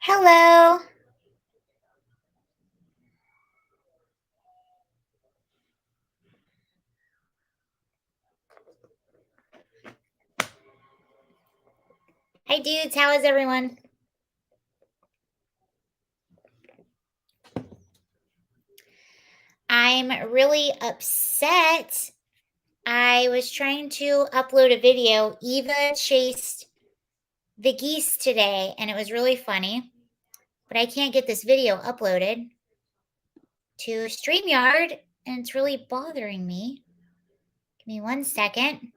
Hello. Hi, dudes. How is everyone? I'm really upset. I was trying to upload a video. Eva chased the geese today, and it was really funny. But I can't get this video uploaded to StreamYard, and it's really bothering me. Give me 1 second.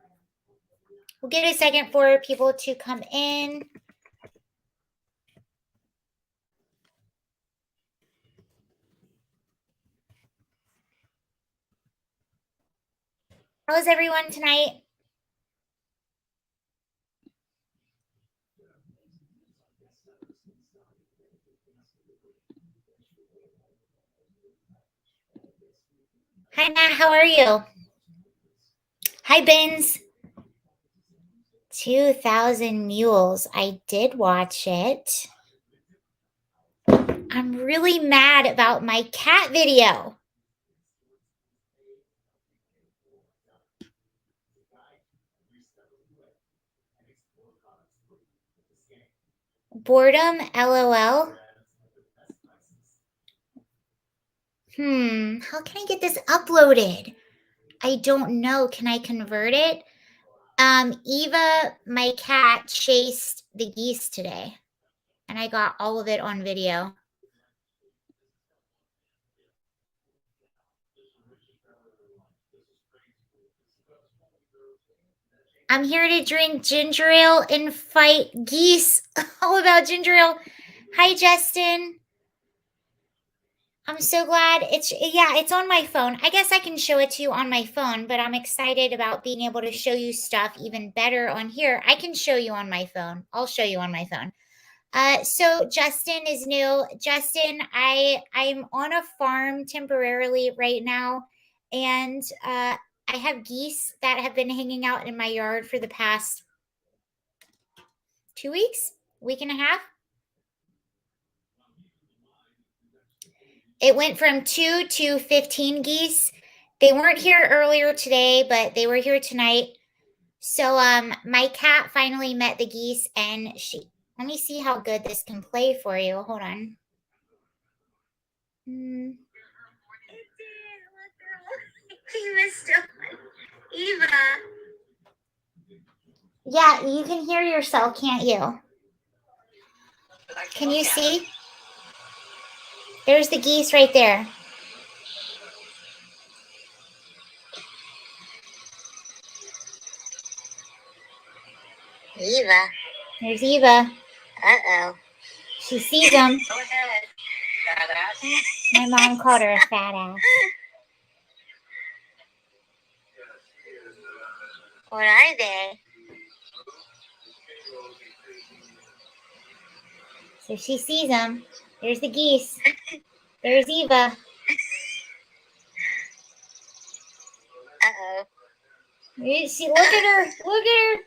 We'll give it a second for people to come in. How is everyone tonight? Hi, Matt. How are you? Hi, Benz. 2000 Mules. I did watch it. I'm really mad about my cat video. Boredom, LOL. How can I get this uploaded? I don't know. Can I convert it? Eva, my cat, chased the geese today, and I got all of it on video. I'm here to drink ginger ale and fight geese. All about ginger ale. Hi, Justin. I'm so glad it's on my phone. I guess I can show it to you on my phone, but I'm excited about being able to show you stuff even better on here. I can show you on my phone. I'll show you on my phone. So Justin is new. Justin, I'm on a farm temporarily right now, and I have geese that have been hanging out in my yard for the past 2 weeks, week and a half. It went from 2 to 15 geese. They weren't here earlier today, but they were here tonight. So my cat finally met the geese, and let me see how good this can play for you. Hold on. Eva. Yeah, you can hear yourself, can't you? Can you see? There's the geese right there. Eva. There's Eva. Uh-oh. She sees them. Go ahead, fat ass. My mom called her a fat ass. What are they? So she sees them. There's the geese. There's Eva. Uh-oh. See, look at her. Look at her.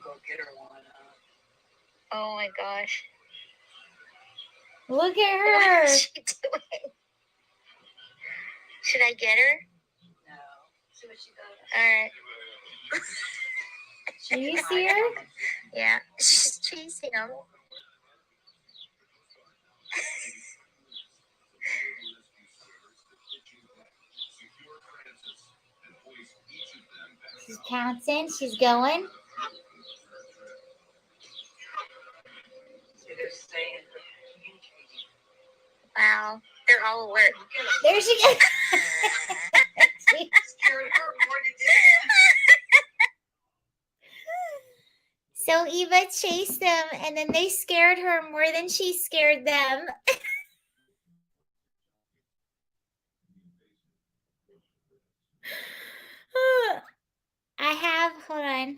Go get her one. Oh my gosh. Look at her. What is she doing? Should I get her? No. See what she does. All right. Do you see her? Yeah. She's chasing him. She's pouncing. She's going. Wow. They're all alert. There she goes. So Eva chased them, and then they scared her more than she scared them. Hold on.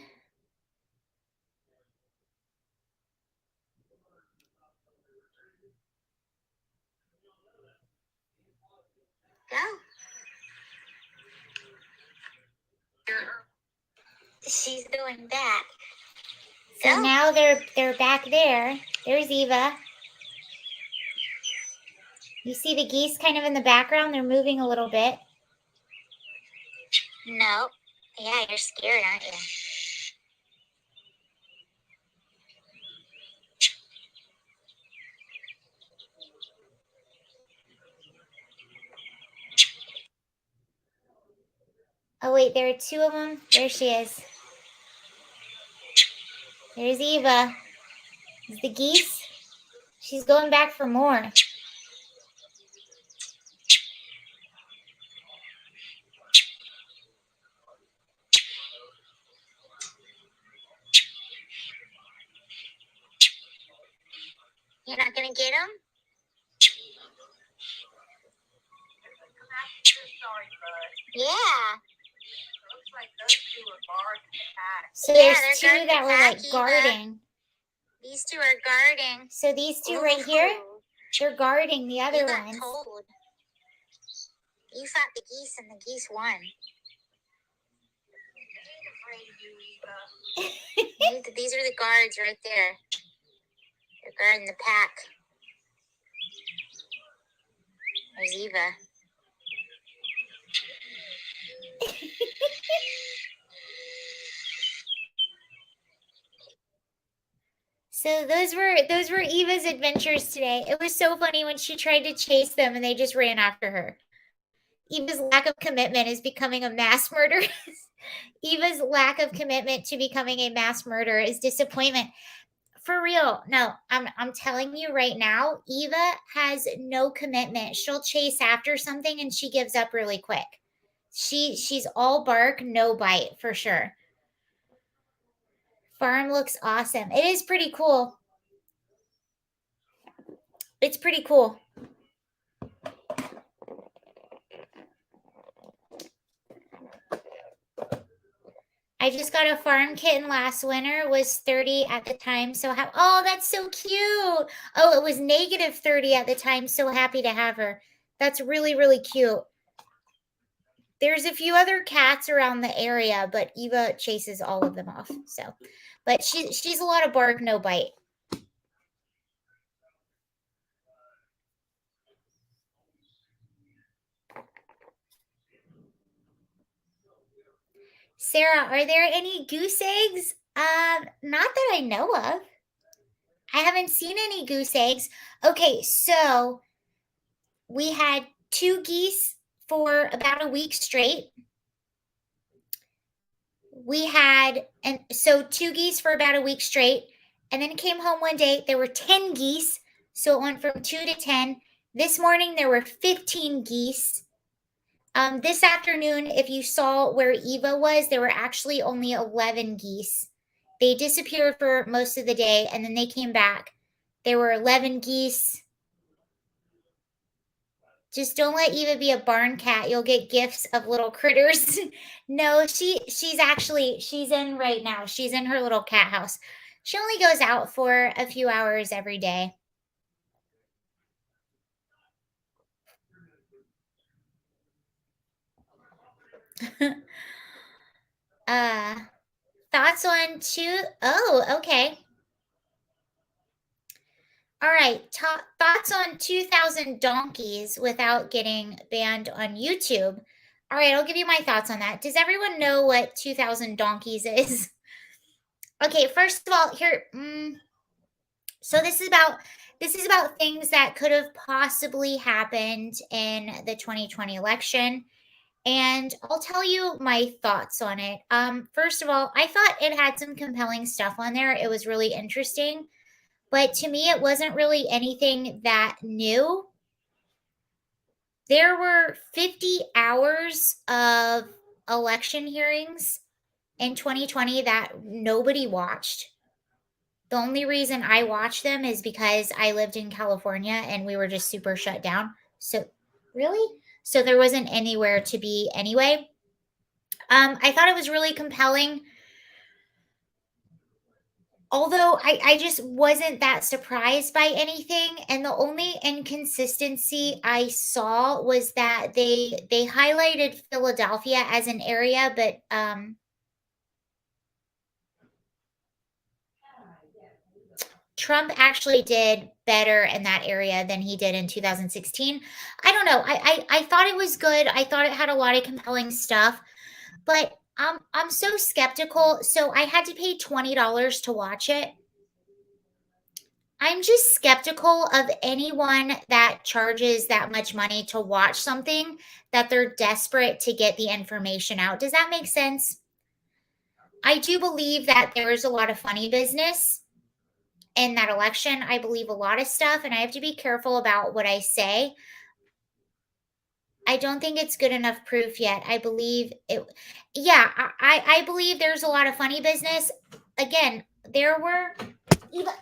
Go. She's going back. So now they're back there. There's Eva. You see the geese kind of in the background? They're moving a little bit. No. Yeah, you're scared, aren't you? Oh, wait, there are two of them. There she is. There's Eva. Is the geese? She's going back for more. You're not going to get them? Yeah. So there's two that were like guarding. These two are guarding. So these two right here, they're guarding the other ones. Told. You fought the geese and the geese won. These are the guards right there. They're guarding the pack. There's Eva. So those were Eva's adventures today. It was so funny when she tried to chase them and they just ran after her. Eva's lack of commitment is becoming a mass murder. Eva's lack of commitment to becoming a mass murderer is disappointment. For real. No, I'm telling you right now, Eva has no commitment. She'll chase after something and she gives up really quick. She's all bark, no bite for sure. Farm looks awesome. It is pretty cool. It's pretty cool. I just got a farm kitten last winter, was 30 at the time. So, oh, that's so cute. Oh, it was negative 30 at the time. So happy to have her. That's really, really cute. There's a few other cats around the area, but Eva chases all of them off. So, but she's a lot of bark, no bite. Sarah, are there any goose eggs? Not that I know of. I haven't seen any goose eggs. Okay, so we had 2 geese for about a week straight. We had, and so 2 geese for about a week straight. And then came home one day, there were 10 geese. So it went from 2 to 10. This morning, there were 15 geese. This afternoon, if you saw where Eva was, there were actually only 11 geese. They disappeared for most of the day, and then they came back. There were 11 geese. Just don't let Eva be a barn cat. You'll get gifts of little critters. No, she's in right now. She's in her little cat house. She only goes out for a few hours every day. Thoughts on oh, okay. All right, thoughts on 2,000 donkeys without getting banned on YouTube. All right, I'll give you my thoughts on that. Does everyone know what 2,000 donkeys is? Okay, first of all, here, so this is about things that could have possibly happened in the 2020 election, and I'll tell you my thoughts on it. First of all, I thought it had some compelling stuff on there. It was really interesting. But to me, it wasn't really anything that new. There were 50 hours of election hearings in 2020 that nobody watched. The only reason I watched them is because I lived in California and we were just super shut down. So, really? So there wasn't anywhere to be anyway. I thought it was really compelling. Although I just wasn't that surprised by anything, and the only inconsistency I saw was that they highlighted Philadelphia as an area, but Trump actually did better in that area than he did in 2016. I don't know. I thought it was good. I thought it had a lot of compelling stuff, but I'm so skeptical. So I had to pay $20 to watch it. I'm just skeptical of anyone that charges that much money to watch something that they're desperate to get the information out. Does that make sense? I do believe that there is a lot of funny business in that election. I believe a lot of stuff, and I have to be careful about what I say. I don't think it's good enough proof yet. I believe it. Yeah, I believe there's a lot of funny business. Again, there were even.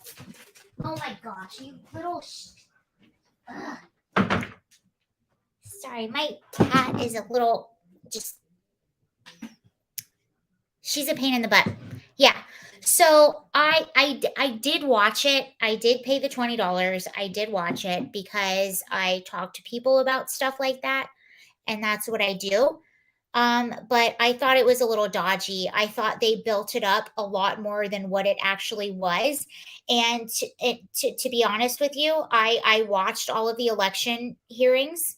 Oh my gosh, you little. Ugh. Sorry, my cat is a little just. She's a pain in the butt. Yeah. So I did watch it. I did pay the $20. I did watch it because I talk to people about stuff like that, and that's what I do. But I thought it was a little dodgy. I thought they built it up a lot more than what it actually was. And to be honest with you, I watched all of the election hearings.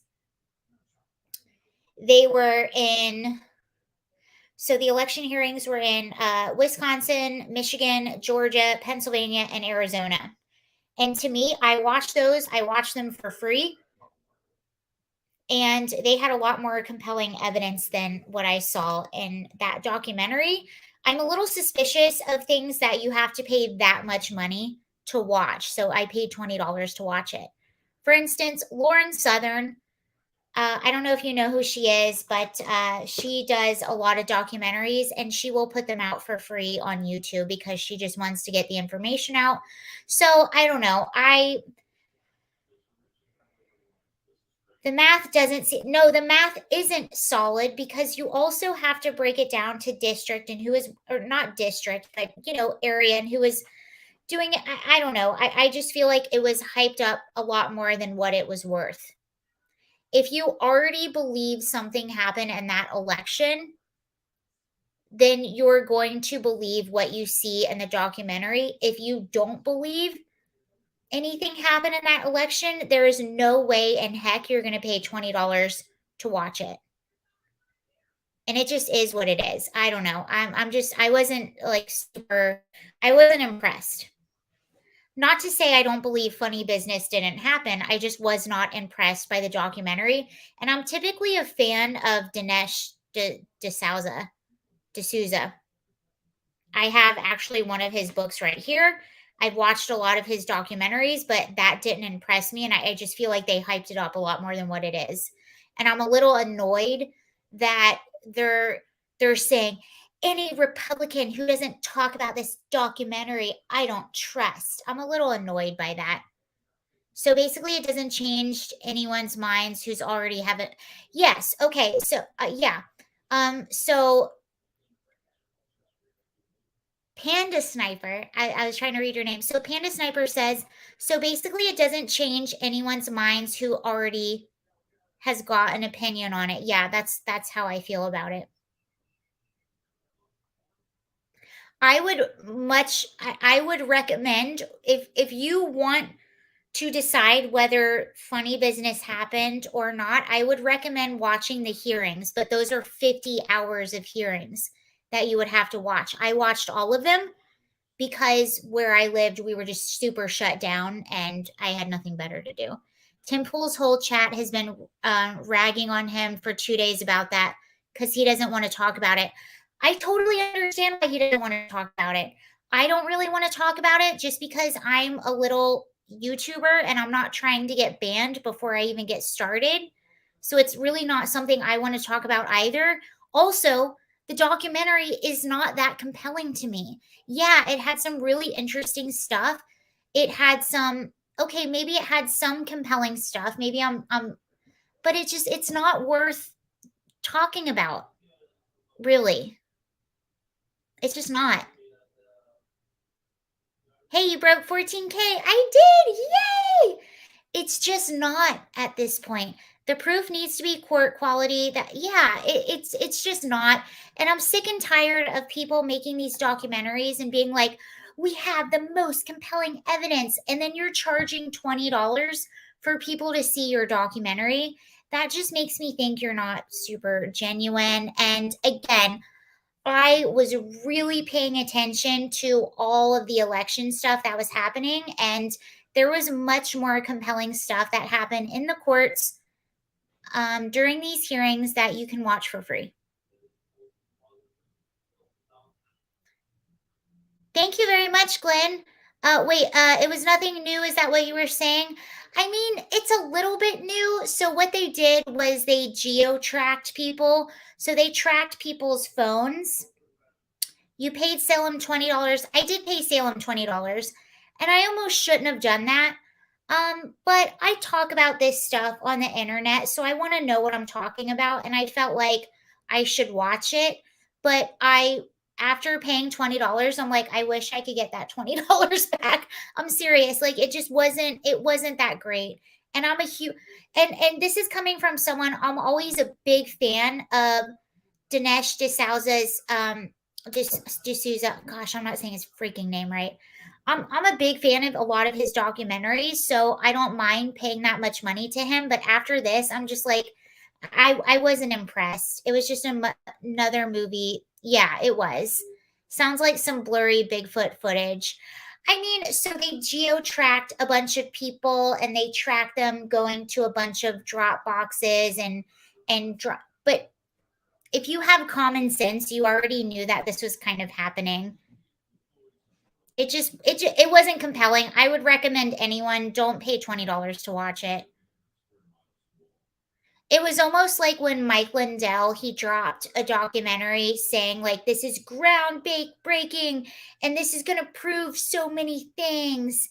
They were in So the election hearings were in Wisconsin, Michigan, Georgia, Pennsylvania, and Arizona. And to me, I watched those. I watched them for free, and they had a lot more compelling evidence than what I saw in that documentary. I'm a little suspicious of things that you have to pay that much money to watch. So I paid $20 to watch it. For instance, Lauren Southern, I don't know if you know who she is, but she does a lot of documentaries and she will put them out for free on YouTube because she just wants to get the information out. So I don't know. The math doesn't see, no, the math isn't solid because you also have to break it down to district and who is, or not district, but area and who is doing it. I don't know. I just feel like it was hyped up a lot more than what it was worth. If you already believe something happened in that election, then you're going to believe what you see in the documentary. If you don't believe anything happened in that election, there is no way in heck you're going to pay $20 to watch it. And it just is what it is. I don't know. I'm just I wasn't like super I wasn't impressed. Not to say I don't believe funny business didn't happen. I just was not impressed by the documentary. And I'm typically a fan of Dinesh D'Souza. I have actually one of his books right here. I've watched a lot of his documentaries, but that didn't impress me. And I just feel like they hyped it up a lot more than what it is. And I'm a little annoyed that they're saying any Republican who doesn't talk about this documentary, I don't trust. I'm a little annoyed by that. So basically, it doesn't change anyone's minds who's already haven't. Yes. Okay. So yeah. So Panda Sniper, I was trying to read your name. So Panda Sniper says, so basically it doesn't change anyone's minds who already has got an opinion on it. Yeah, that's how I feel about it. I would recommend if you want to decide whether funny business happened or not, I would recommend watching the hearings, but those are 50 hours of hearings that you would have to watch. I watched all of them because where I lived, we were just super shut down and I had nothing better to do. Tim Pool's whole chat has been ragging on him for 2 days about that because he doesn't want to talk about it. I totally understand why he doesn't want to talk about it. I don't really want to talk about it just because I'm a little YouTuber and I'm not trying to get banned before I even get started. So it's really not something I want to talk about either. Also, the documentary is not that compelling to me. Yeah, it had some really interesting stuff. It had some okay, maybe it had some compelling stuff. Maybe but it's not worth talking about, really. It's just not. Hey, you broke 14K. I did. Yay! It's just not at this point. The proof needs to be court quality. That yeah, it's just not. And I'm sick and tired of people making these documentaries and being like, we have the most compelling evidence, and then you're charging $20 for people to see your documentary. That just makes me think you're not super genuine. And again, I was really paying attention to all of the election stuff that was happening, and there was much more compelling stuff that happened in the courts during these hearings that you can watch for free. Thank you very much, Glenn. Wait, it was nothing new. Is that what you were saying? I mean, it's a little bit new. So, what they did was they geo tracked people. So, they tracked people's phones. You paid Salem $20. I did pay Salem $20, and I almost shouldn't have done that. But I talk about this stuff on the internet, so I want to know what I'm talking about, and I felt like I should watch it. But after paying $20, I'm like, I wish I could get that $20 back. I'm serious. Like it wasn't that great. And I'm a huge and this is coming from someone. I'm always a big fan of Dinesh D'Souza's D'Souza. Gosh, I'm not saying his freaking name right. I'm a big fan of a lot of his documentaries, so I don't mind paying that much money to him. But after this, I'm just like, I wasn't impressed. It was just another movie. Yeah, it was. Sounds like some blurry Bigfoot footage. I mean, so they geo tracked a bunch of people and they tracked them going to a bunch of drop boxes and drop. But if you have common sense, you already knew that this was kind of happening. It wasn't compelling. I would recommend anyone don't pay $20 to watch it. It was almost like when Mike Lindell, he dropped a documentary saying like this is breaking and this is going to prove so many things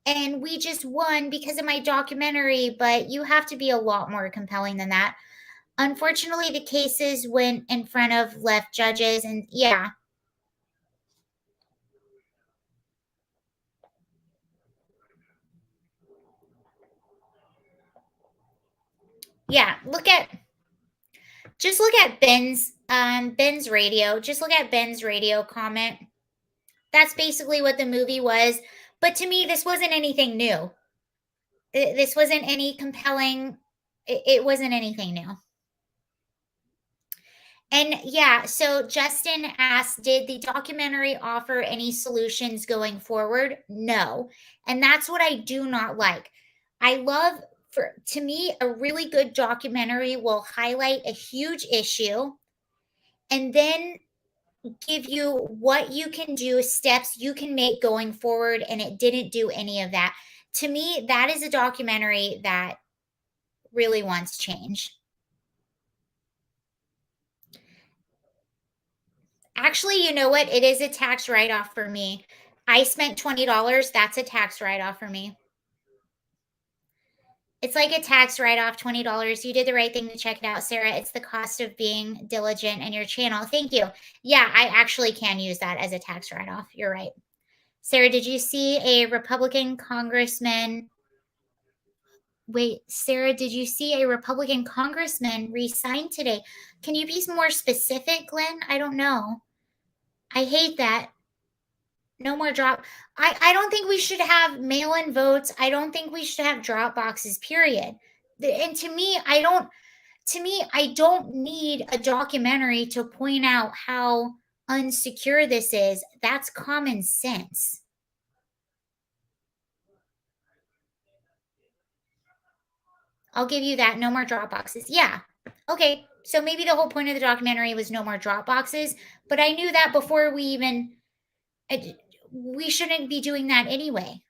and we just won because of my documentary, but you have to be a lot more compelling than that. Unfortunately, the cases went in front of left judges and yeah. Yeah, look at Ben's radio. Just look at Ben's radio comment. That's basically what the movie was. But to me, this wasn't anything new. This wasn't any compelling. It wasn't anything new. And yeah, so Justin asked, did the documentary offer any solutions going forward? No. And that's what I do not like. I love for to me a really good documentary will highlight a huge issue and then give you what you can do, steps you can make going forward, and it didn't do any of that. To me, that is a documentary that really wants change. Actually, you know what? It is a tax write-off for me. I spent $20, that's a tax write-off for me. It's like a tax write-off, $20. You did the right thing to check it out, Sarah. It's the cost of being diligent in your channel. Thank you. Yeah, I actually can use that as a tax write-off. You're right. Sarah, did you see a Republican congressman? Wait, Sarah, did you see a Republican congressman resign today? Can you be more specific, Glenn? I don't know. I hate that. No more drop. I don't think we should have mail-in votes. I don't think we should have drop boxes, period. And to me, I don't need a documentary to point out how unsecure this is. That's common sense. I'll give you that. No more drop boxes. Yeah. Okay. So maybe the whole point of the documentary was no more drop boxes, but I knew that before we even we shouldn't be doing that anyway.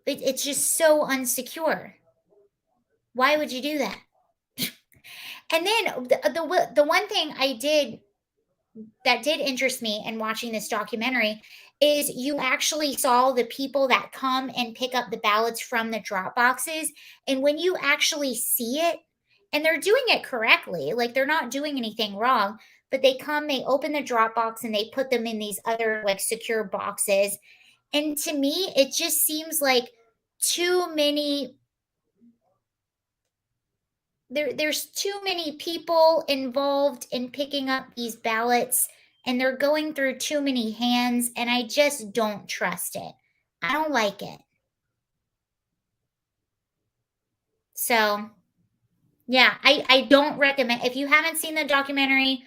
It's just so unsecure. Why would you do that? And then the one thing I did that did interest me in watching this documentary is you actually saw the people that come and pick up the ballots from the drop boxes. And when you actually see it, and they're doing it correctly, like they're not doing anything wrong, but they come, they open the drop box and they put them in these other like secure boxes. And to me, it just seems like too many there's too many people involved in picking up these ballots and they're going through too many hands, and I just don't trust it. I don't like it. So, yeah, I don't recommend if you haven't seen the documentary,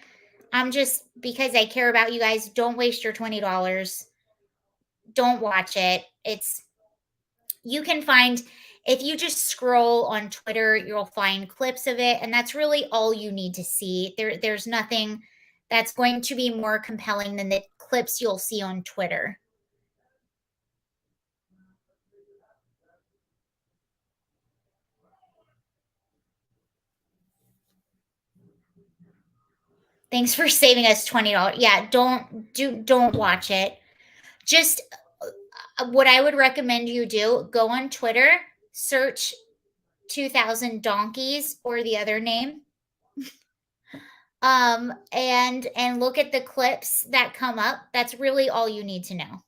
I'm just because I care about you guys, don't waste your $20. Don't watch it. It's you can find if you just scroll on Twitter, you'll find clips of it, and that's really all you need to see. There's nothing that's going to be more compelling than the clips you'll see on Twitter. Thanks for saving us $20. Yeah, don't watch it. Just what I would recommend you do, go on Twitter, search 2000 donkeys or the other name, and look at the clips that come up. That's really all you need to know.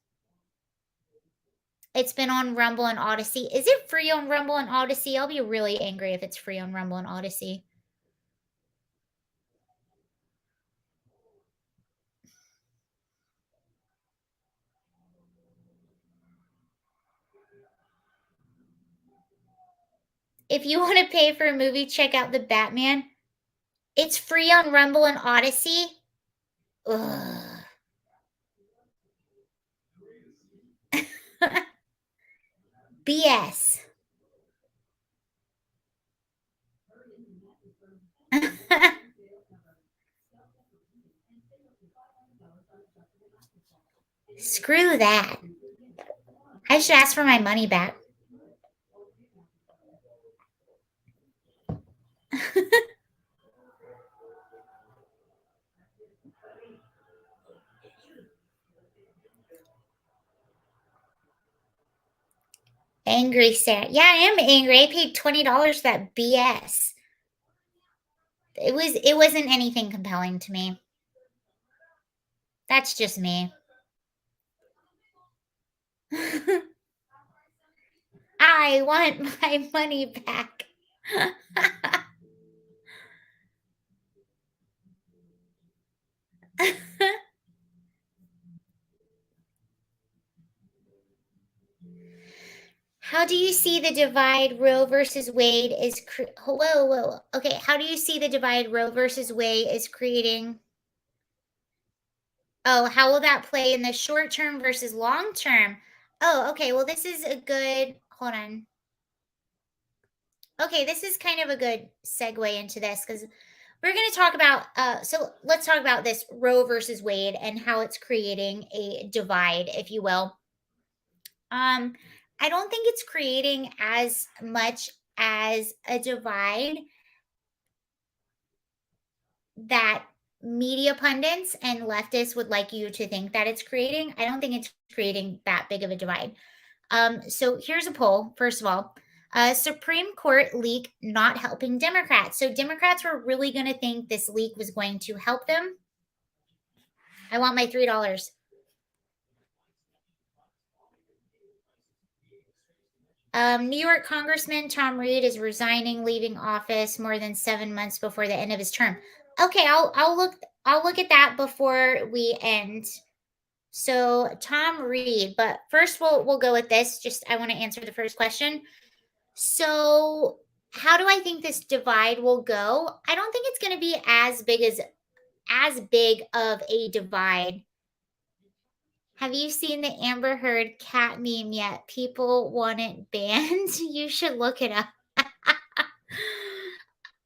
It's been on Rumble and Odyssey. Is it free on Rumble and Odyssey? I'll be really angry if it's free on Rumble and Odyssey. If you want to pay for a movie, check out The Batman. It's free on Rumble and Odyssey. Ugh. BS. Screw that. I should ask for my money back. Angry Sarah. Yeah, I am angry. I paid $20 for that BS. It wasn't anything compelling to me. That's just me. I want my money back. How do you see the divide Roe versus Wade is whoa. Okay, how do you see the divide Roe versus Wade is creating? Oh, how will that play in the short term versus long term? Oh, okay. Well, this is a good hold on. Okay, this is kind of a good segue into this because we're going to talk about so let's talk about this Roe versus Wade and how it's creating a divide, if you will. Um, I don't think it's creating as much as a divide that media pundits and leftists would like you to think that it's creating. I don't think it's creating that big of a divide. So here's a poll. First of all, Supreme Court leak not helping Democrats. So Democrats were really going to think this leak was going to help them. I want my $3. New York Congressman Tom Reed is resigning, leaving office more than 7 months before the end of his term. Okay, I'll look at that before we end. So Tom Reed, but first we'll go with this. Just I want to answer the first question. So how do I think this divide will go? I don't think it's going to be as big of a divide. Have you seen the Amber Heard cat meme yet? People want it banned. You should look it up.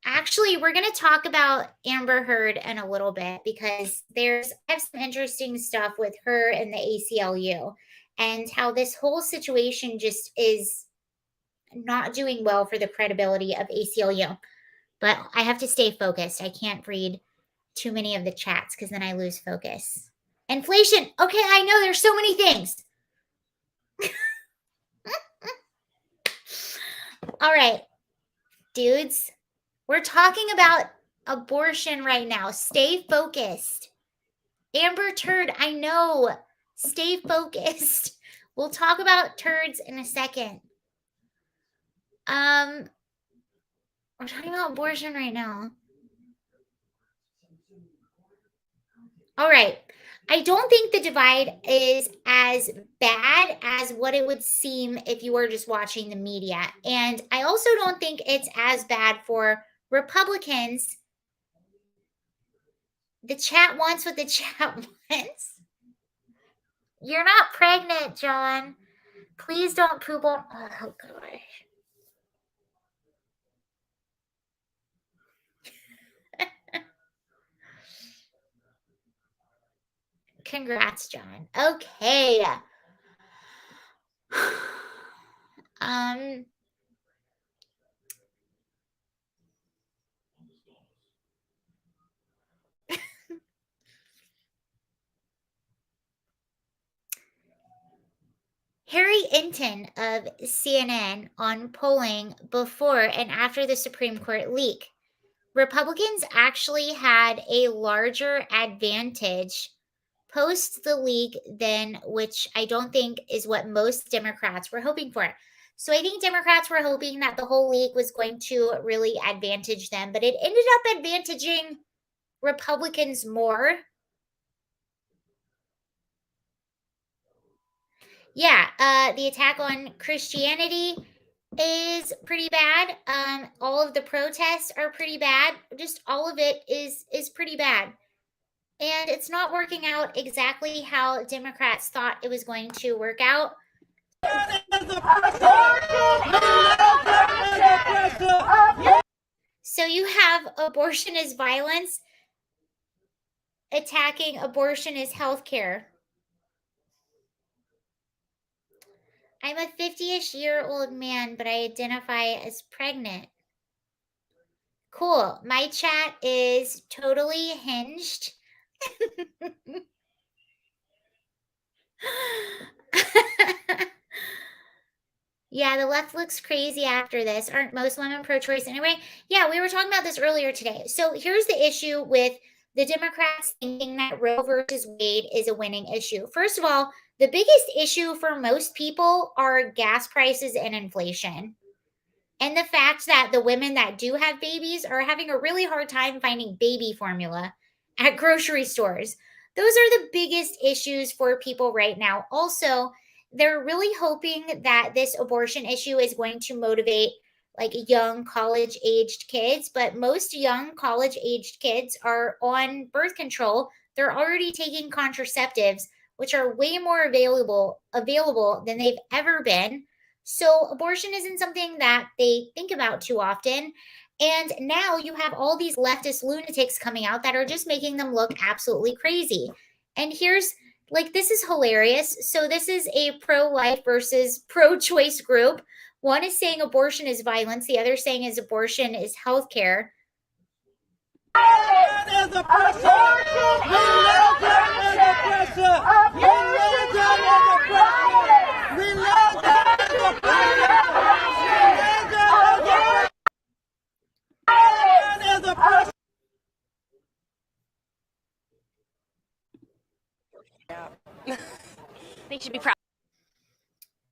Actually, we're going to talk about Amber Heard in a little bit because I have some interesting stuff with her and the ACLU and how this whole situation just is not doing well for the credibility of ACLU. But I have to stay focused. I can't read too many of the chats because then I lose focus. Inflation. Okay, I know there's so many things. All right, dudes, we're talking about abortion right now. Stay focused. Amber Turd, I know. Stay focused. We'll talk about turds in a second. We're talking about abortion right now. All right. I don't think the divide is as bad as what it would seem if you were just watching the media. And I also don't think it's as bad for Republicans. The chat wants what the chat wants. You're not pregnant, John. Please don't poop on. Oh, gosh. Congrats, John. Okay. um, Harry Inton of CNN on polling before and after the Supreme Court leak. Republicans actually had a larger advantage post the leak than which I don't think is what most Democrats were hoping for. So I think Democrats were hoping that the whole leak was going to really advantage them, but it ended up advantaging Republicans more. Yeah, the attack on Christianity is pretty bad. All of the protests are pretty bad. Just all of it is pretty bad. And it's not working out exactly how Democrats thought it was going to work out. So you have abortion is violence attacking abortion is healthcare. I'm a 50-ish-year-old man, but I identify as pregnant. Cool. My chat is totally hinged. Yeah, the left looks crazy after this. Aren't most women pro-choice anyway? Yeah, we were talking about this earlier today. So here's the issue with the Democrats thinking that Roe versus Wade is a winning issue. First of all, the biggest issue for most people are gas prices and inflation. And the fact that the women that do have babies are having a really hard time finding baby formula at grocery stores. Those are the biggest issues for people right now. Also, they're really hoping that this abortion issue is going to motivate like young college aged kids, but most young college aged kids are on birth control. They're already taking contraceptives, which are way more available than they've ever been. So abortion isn't something that they think about too often. And now you have all these leftist lunatics coming out that are just making them look absolutely crazy. And here's like, this is hilarious. So, this is a pro life versus pro choice group. One is saying abortion is violence, the other saying is abortion is healthcare. They should be proud.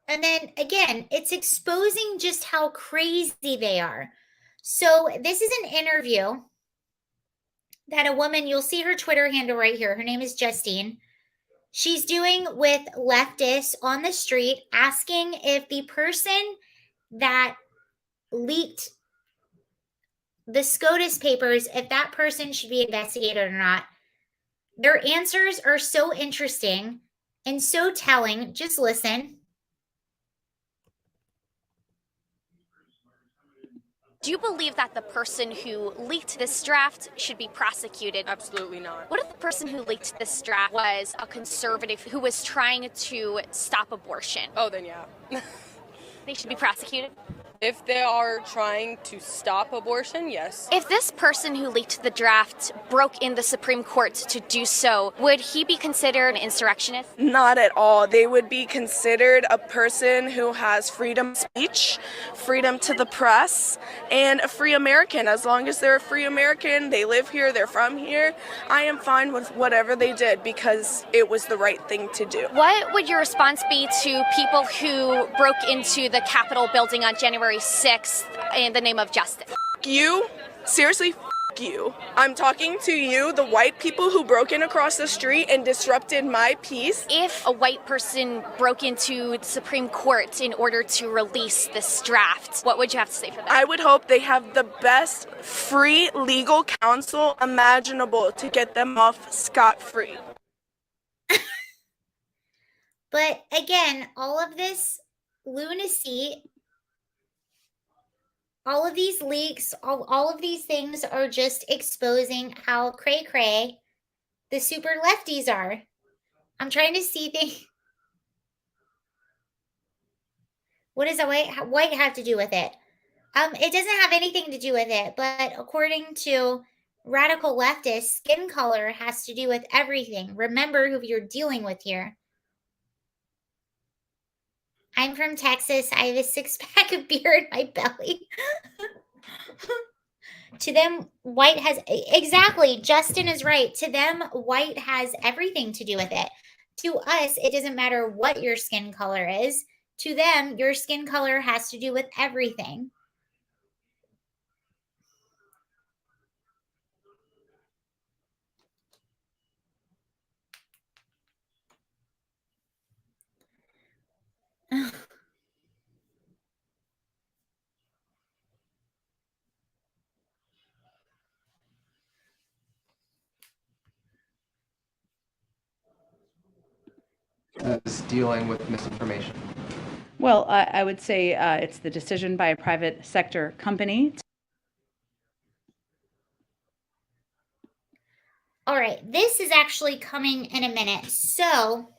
And then again, it's exposing just how crazy they are. So, this is an interview that a woman, you'll see her Twitter handle right here. Her name is Justine. She's doing with leftists on the street, asking if the person that leaked the SCOTUS papers, if that person should be investigated or not. Their answers are so interesting and so telling. Just listen. Do you believe that the person who leaked this draft should be prosecuted? Absolutely not. What if the person who leaked this draft was a conservative who was trying to stop abortion? Oh, then yeah. They should be prosecuted? If they are trying to stop abortion, yes. If this person who leaked the draft broke in the Supreme Court to do so, would he be considered an insurrectionist? Not at all. They would be considered a person who has freedom of speech, freedom to the press, and a free American. As long as they're a free American, they live here, they're from here, I am fine with whatever they did because it was the right thing to do. What would your response be to people who broke into the Capitol building on January 6th in the name of justice? You? Seriously? you. I'm talking to you, the white people who broke in across the street and disrupted my peace. If a white person broke into the Supreme Court in order to release this draft, what would you have to say for that? I would hope they have the best free legal counsel imaginable to get them off scot-free. But again, all of this lunacy, all of these leaks, all of these things are just exposing how cray-cray the super lefties are. I'm trying to see things. What does a white have to do with it? It doesn't have anything to do with it, but according to radical leftists, skin color has to do with everything. Remember who you're dealing with here. I'm from Texas. I have a 6-pack of beer in my belly. To them, white has, exactly, Justin is right. To them, white has everything to do with it. To us, it doesn't matter what your skin color is. To them, your skin color has to do with everything. Is dealing with misinformation? Well, I would say it's the decision by a private sector company. All right, this is actually coming in a minute. So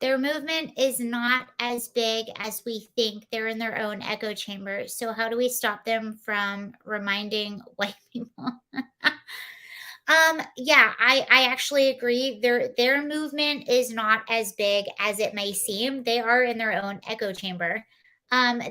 their movement is not as big as we think. They're in their own echo chamber. So how do we stop them from reminding white people? Yeah, I actually agree. Their movement is not as big as it may seem. They are in their own echo chamber.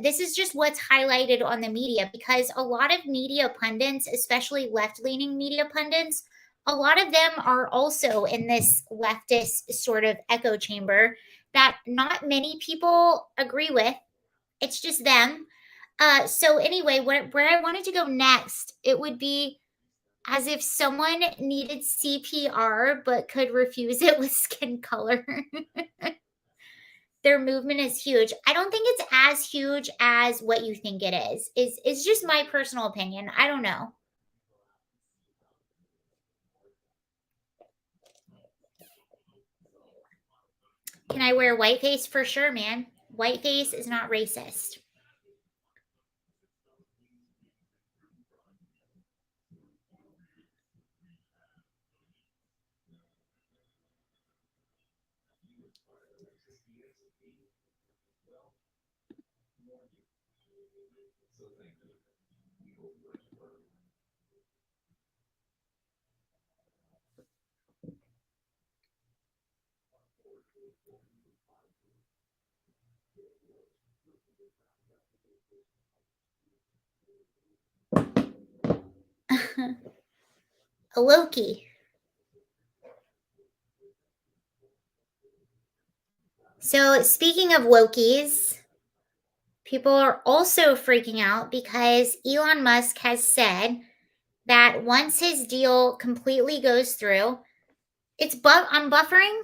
This is just what's highlighted on the media, because a lot of media pundits, especially left-leaning media pundits, a lot of them are also in this leftist sort of echo chamber that not many people agree with. It's just them. So anyway, where I wanted to go next, it would be as if someone needed CPR but could refuse it with skin color. Their movement is huge. I don't think it's as huge as what you think it is. It's just my personal opinion. I don't know. Can I wear whiteface? For sure, man. Whiteface is not racist. A Loki. So speaking of Lokis, people are also freaking out because Elon Musk has said that once his deal completely goes through, I'm buffering.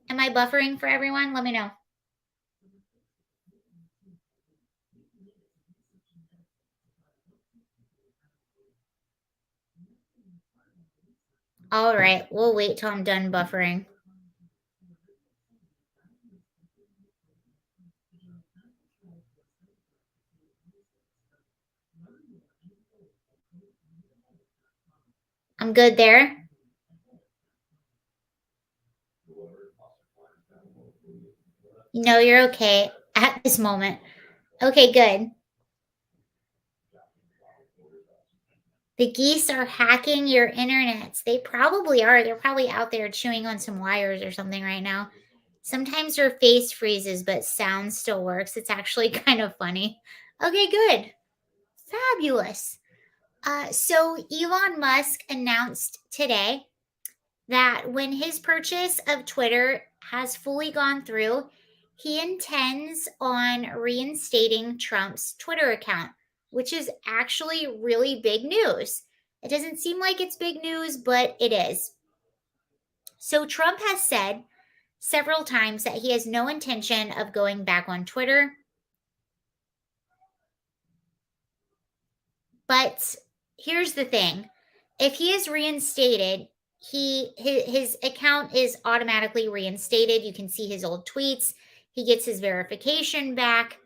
Am I buffering for everyone? Let me know. All right, we'll wait till I'm done buffering. I'm good there. No, you're okay at this moment. Okay, good. The geese are hacking your internets. They probably are. They're probably out there chewing on some wires or something right now. Sometimes your face freezes, but sound still works. It's actually kind of funny. Okay, good. Fabulous. So Elon Musk announced today that when his purchase of Twitter has fully gone through, he intends on reinstating Trump's Twitter account. which is actually really big news. It doesn't seem like it's big news, but it is. So Trump has said several times that he has no intention of going back on Twitter. But here's the thing. If he is reinstated, his account is automatically reinstated. You can see his old tweets. He gets his verification back.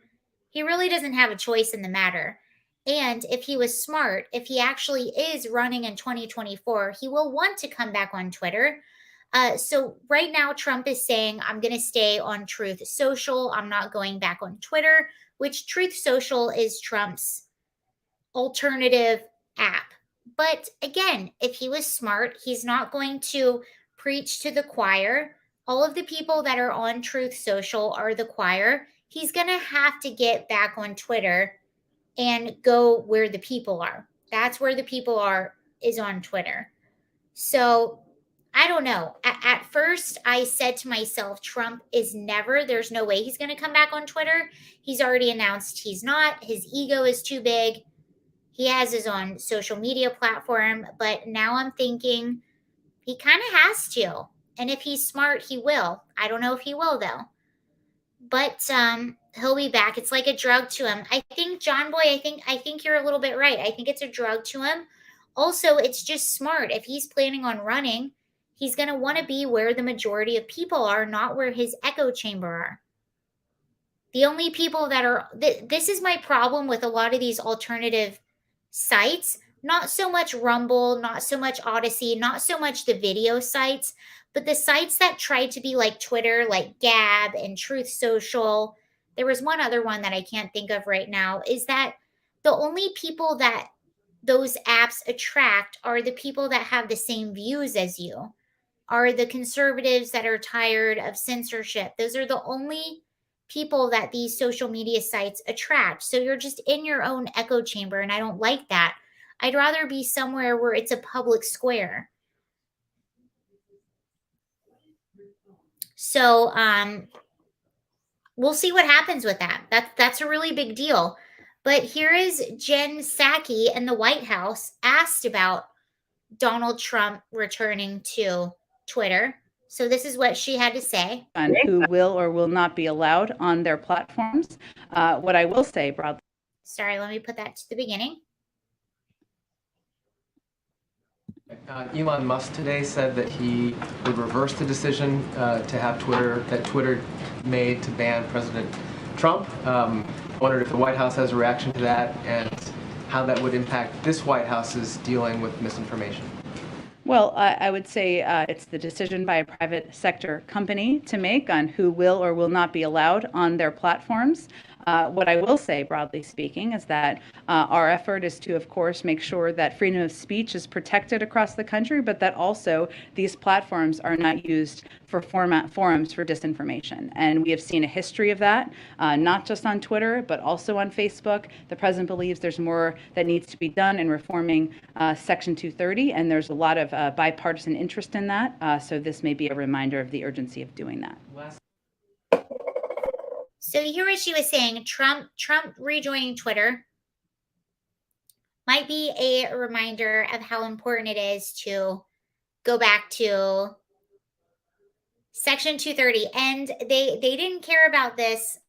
He really doesn't have a choice in the matter. And if he was smart, if he actually is running in 2024, he will want to come back on Twitter. So right now, Trump is saying, I'm going to stay on Truth Social. I'm not going back on Twitter, which Truth Social is Trump's alternative app. But again, if he was smart, he's not going to preach to the choir. All of the people that are on Truth Social are the choir. He's going to have to get back on Twitter and go where the people are. That's where the people are, is on Twitter. So I don't know. At first, I said to myself, Trump is never, there's no way he's going to come back on Twitter. He's already announced he's not. His ego is too big. He has his own social media platform. But now I'm thinking he kind of has to. And if he's smart, he will. I don't know if he will, though. But he'll be back. It's like a drug to him. I think, John Boy, I think you're a little bit right. I think it's a drug to him. Also, it's just smart. If he's planning on running, he's going to want to be where the majority of people are, not where his echo chamber are. The only people that are this is my problem with a lot of these alternative sites, not so much Rumble, not so much Odyssey, not so much the video sites, but the sites that try to be like Twitter, like Gab and Truth Social. There was one other one that I can't think of right now, is that the only people that those apps attract are the people that have the same views as you, are the conservatives that are tired of censorship. Those are the only people that these social media sites attract. So you're just in your own echo chamber, and I don't like that. I'd rather be somewhere where it's a public square. So we'll see what happens with that. That's a really big deal. But here is Jen Psaki in the White House asked about Donald Trump returning to Twitter. So this is what she had to say. On who will or will not be allowed on their platforms. What I will say broadly. Sorry, let me put that to the beginning. Elon Musk today said that he would reverse the decision to have Twitter made to ban President Trump. I wondered if the White House has a reaction to that and how that would impact this White House's dealing with misinformation. Well, I would say it's the decision by a private sector company to make on who will or will not be allowed on their platforms. What I will say, broadly speaking, is that our effort is to, of course, make sure that freedom of speech is protected across the country, but that also these platforms are not used for forums for disinformation. And we have seen a history of that, not just on Twitter, but also on Facebook. The president believes there's more that needs to be done in reforming Section 230, and there's a lot of bipartisan interest in that. So this may be a reminder of the urgency of doing that. So you hear what she was saying. Trump rejoining Twitter might be a reminder of how important it is to go back to Section 230. And they didn't care about this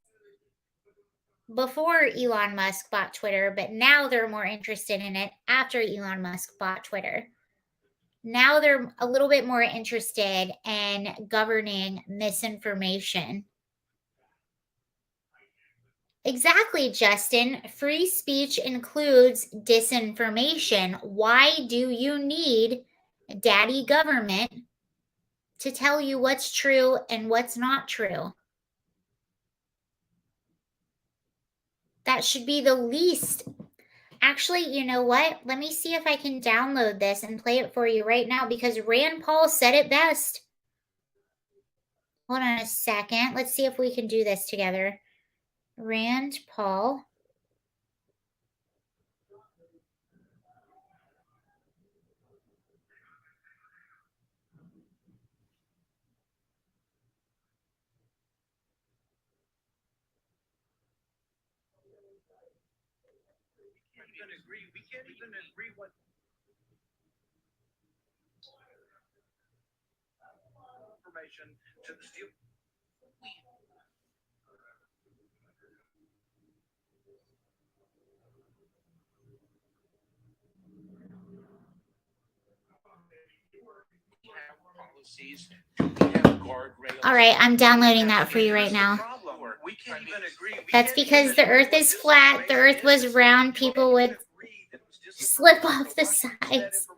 before Elon Musk bought Twitter, but now they're more interested in it after Elon Musk bought Twitter. Now they're a little bit more interested in governing misinformation. Exactly, Justin. Free speech includes disinformation. Why do you need daddy government to tell you what's true and what's not true? That should be the least. Actually, you know what? Let me see if I can download this and play it for you right now, because Rand Paul said it best. Hold on a second. Let's see if we can do this together. Rand Paul. All right, I'm downloading that for you right now. That's because the earth is flat. The earth was round. People would slip off the sides.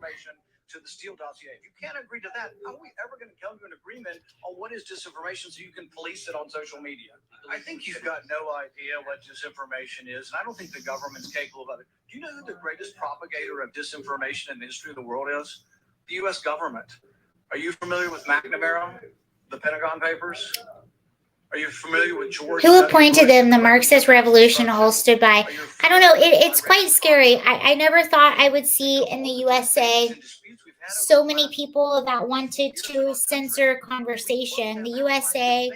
To the Steele dossier. If you can't agree to that, how are we ever going to come to an agreement on what is disinformation so you can police it on social media? I think you've got no idea what disinformation is, and I don't think the government's capable of it. Do you know who the greatest propagator of disinformation in the history of the world is? The U.S. government. Are you familiar with McNamara, the Pentagon Papers? Are you familiar with George? Who appointed them? The Marxist Revolution all stood by. I don't know. It's quite scary. I never thought I would see in the USA so many people that wanted to censor conversation. The USA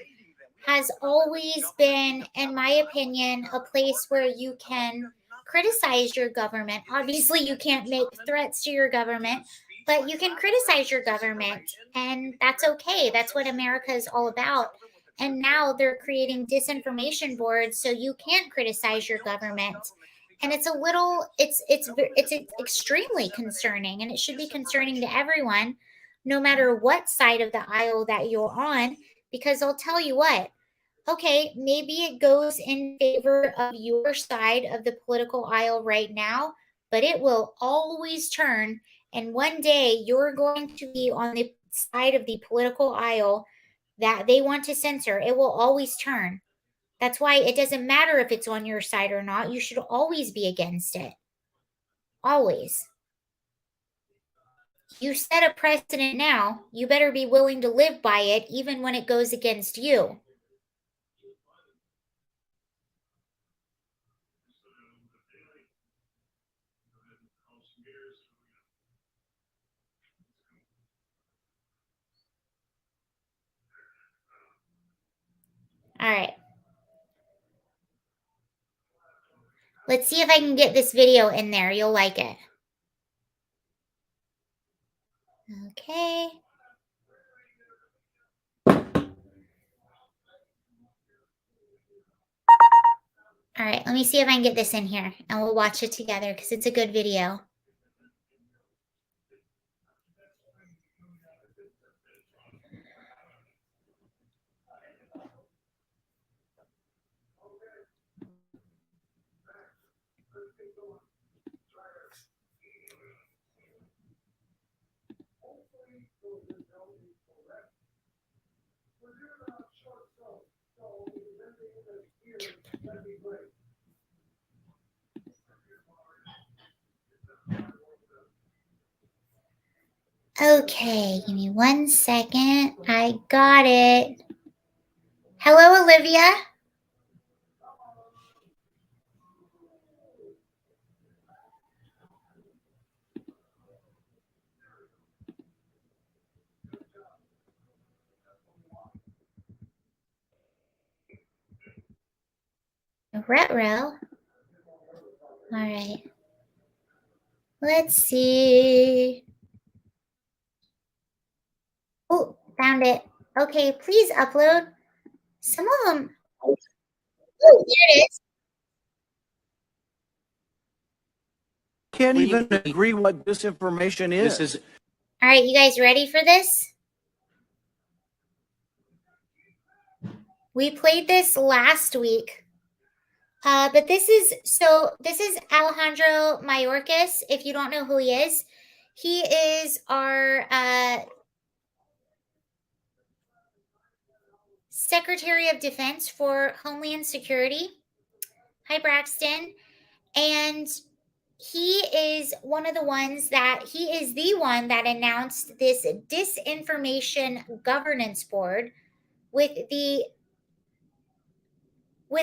has always been, in my opinion, a place where you can criticize your government. Obviously, you can't make threats to your government, but you can criticize your government, and that's okay. That's what America is all about. And now they're creating disinformation boards so you can't criticize your government. And it's extremely concerning, and it should be concerning to everyone, no matter what side of the aisle that you're on, because I'll tell you what, okay, maybe it goes in favor of your side of the political aisle right now, but it will always turn. And one day you're going to be on the side of the political aisle that they want to censor. It will always turn. That's why it doesn't matter if it's on your side or not. You should always be against it. Always. You set a precedent now. You better be willing to live by it, even when it goes against you. All right. Let's see if I can get this video in there. You'll like it. Okay. All right, let me see if I can get this in here, and we'll watch it together because it's a good video. Okay, give me 1 second. I got it. Hello, Olivia. Retro. All right. Let's see. Oh, found it. Okay, please upload. Some of them. Oh, there it is. Can't even agree what disinformation is. All right, you guys ready for this? We played this last week. But this is Alejandro Mayorkas. If you don't know who he is our Secretary of Defense for Homeland Security. Hi, Braxton. And he is the one that announced this disinformation governance board with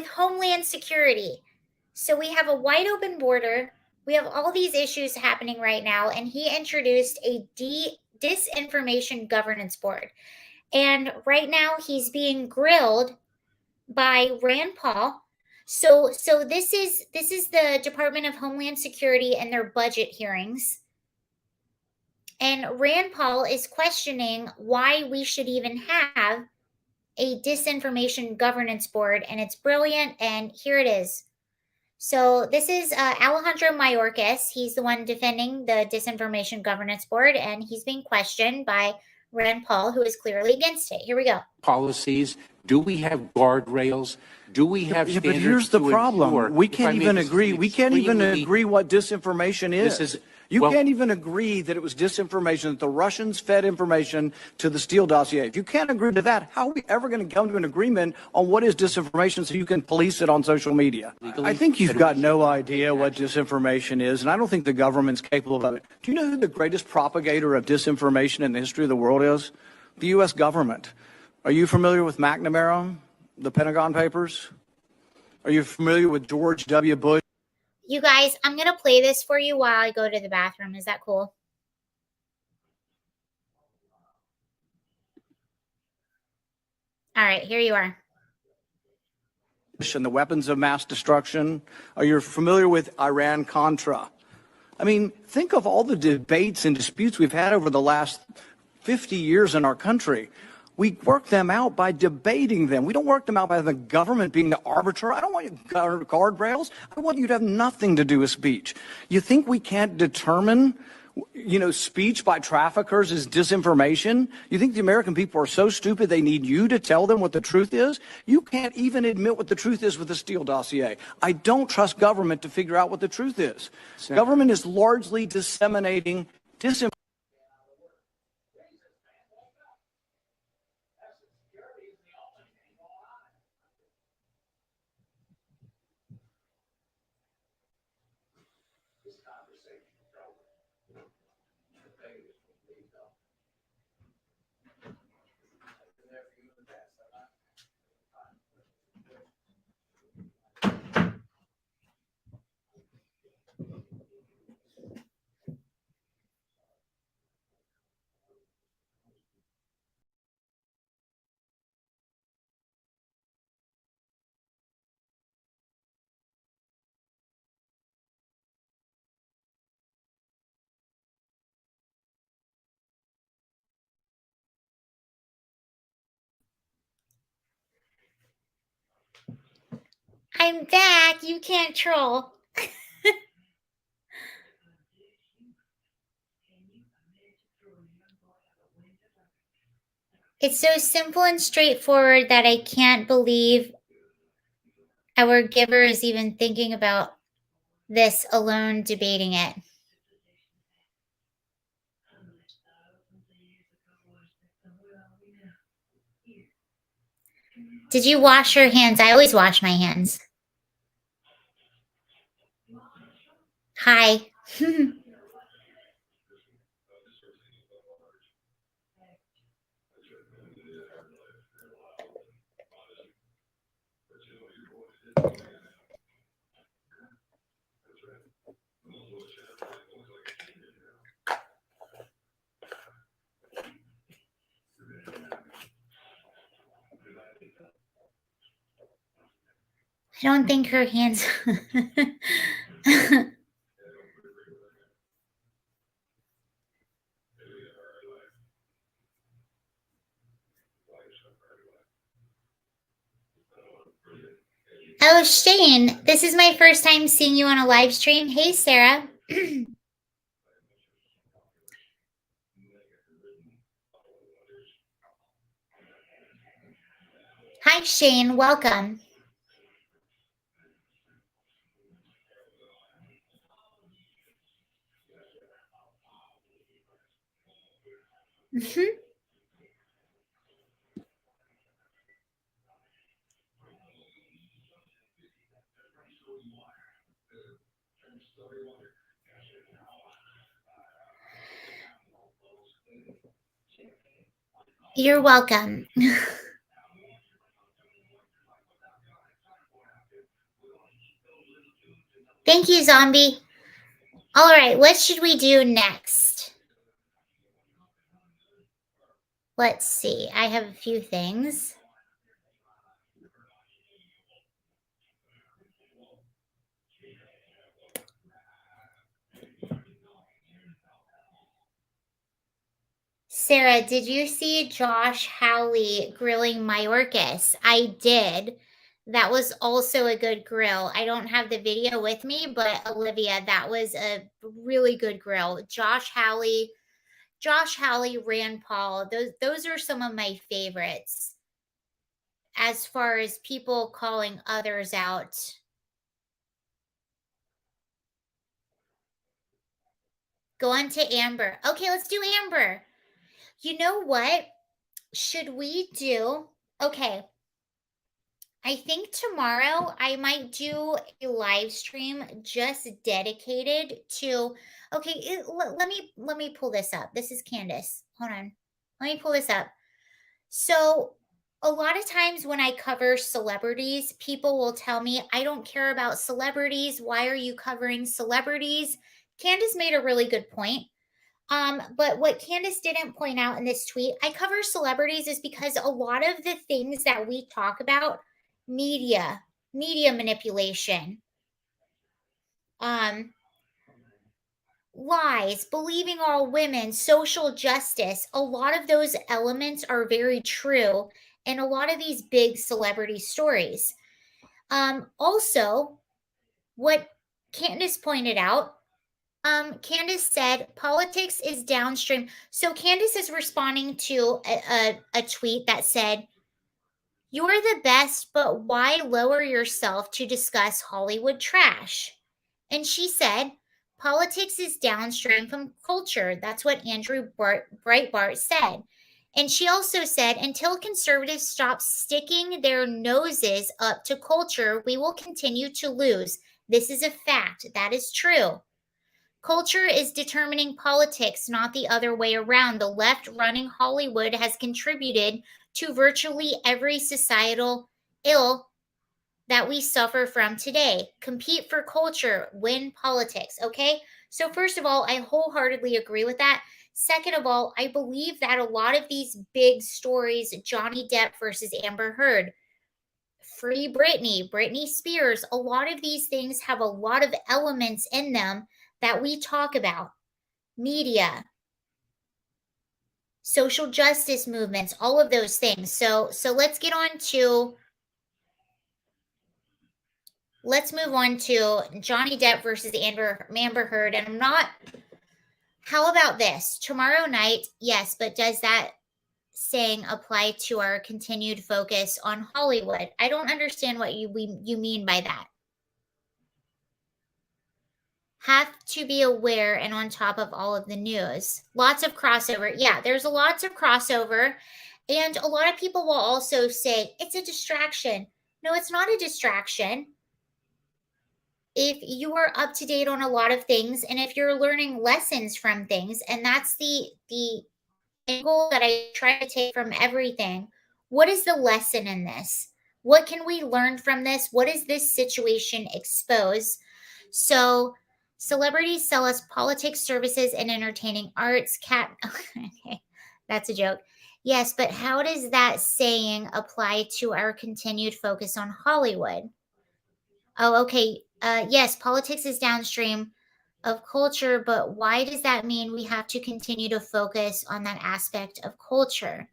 Homeland Security. So we have a wide open border. We have all these issues happening right now, and he introduced a disinformation governance board. And right now he's being grilled by Rand Paul. So this is the Department of Homeland Security and their budget hearings. And Rand Paul is questioning why we should even have a disinformation governance board, and it's brilliant. And here it is. So this is Alejandro Mayorkas. He's the one defending the disinformation governance board, and he's being questioned by Rand Paul, who is clearly against it. Here we go. Policies? Do we have guardrails? Do we have Yeah, standards but here's the to problem. ensure- We if I can't may, even this is agree. an We can't even extremely- agree what disinformation is. This is- You well- can't even agree that it was disinformation, that the Russians fed information to the Steele dossier. If you can't agree to that, how are we ever going to come to an agreement on what is disinformation so you can police it on social media? I think you've got no idea what disinformation is, and I don't think the government's capable of it. Do you know who the greatest propagator of disinformation in the history of the world is? The U.S. government. Are you familiar with McNamara, the Pentagon Papers? Are you familiar with George W. Bush? You guys, I'm going to play this for you while I go to the bathroom. Is that cool? All right, here you are. And the weapons of mass destruction. Are you familiar with Iran-Contra? I mean, think of all the debates and disputes we've had over the last 50 years in our country. We work them out by debating them. We don't work them out by the government being the arbiter. I don't want you guardrails. I want you to have nothing to do with speech. You think we can't determine, speech by traffickers is disinformation? You think the American people are so stupid they need you to tell them what the truth is? You can't even admit what the truth is with the Steele dossier. I don't trust government to figure out what the truth is. Government is largely disseminating disinformation. I'm back. You can't troll. It's so simple and straightforward that I can't believe our giver is even thinking about this alone, debating it. Did you wash your hands? I always wash my hands. Hi. I don't think her hands. Oh, Shane, this is my first time seeing you on a live stream. Hey, Sarah. Hi, Shane. Welcome. Mhm. You're welcome. Thank you, Zombie. All right, what should we do next? Let's see. I have a few things. Sarah, did you see Josh Hawley grilling Mayorkas? I did. That was also a good grill. I don't have the video with me, but Olivia, that was a really good grill. Josh Hawley, Rand Paul, those are some of my favorites as far as people calling others out. Go on to Amber. Okay, let's do Amber. You know what? Should we do? Okay. I think tomorrow I might do a live stream just dedicated to okay, let me pull this up. This is Candace. Hold on. Let me pull this up. So a lot of times when I cover celebrities, people will tell me, I don't care about celebrities. Why are you covering celebrities? Candace made a really good point. But what Candace didn't point out in this tweet, I cover celebrities is because a lot of the things that we talk about, media, media manipulation, um, lies, believing all women, social justice, a lot of those elements are very true in a lot of these big celebrity stories. Also, what Candace pointed out, Candace said politics is downstream. So Candace is responding to a tweet that said, "You're the best, but why lower yourself to discuss Hollywood trash?" And she said, politics is downstream from culture. That's what Andrew Breitbart said. And she also said, until conservatives stop sticking their noses up to culture, we will continue to lose. This is a fact. That is true. Culture is determining politics, not the other way around. The left running Hollywood has contributed to virtually every societal ill that we suffer from today. Compete for culture, win politics. Okay. So, first of all, I wholeheartedly agree with that. Second of all, I believe that a lot of these big stories, Johnny Depp versus Amber Heard, Free Britney Spears, a lot of these things have a lot of elements in them that we talk about. Media, social justice movements, all of those things. So let's move on to Johnny Depp versus Amber Heard. And how about this? Tomorrow night, yes, but does that saying apply to our continued focus on Hollywood? I don't understand what you mean by that. Have to be aware and on top of all of the news. Lots of crossover. Yeah, there's lots of crossover. And a lot of people will also say it's a distraction. No, it's not a distraction. If you are up to date on a lot of things and if you're learning lessons from things, and that's the angle that I try to take from everything. What is the lesson in this? What can we learn from this? What does this situation expose? So, celebrities sell us politics, services, and entertaining arts. Okay, that's a joke. Yes, but how does that saying apply to our continued focus on Hollywood? Oh, okay. Yes, politics is downstream of culture, but why does that mean we have to continue to focus on that aspect of culture?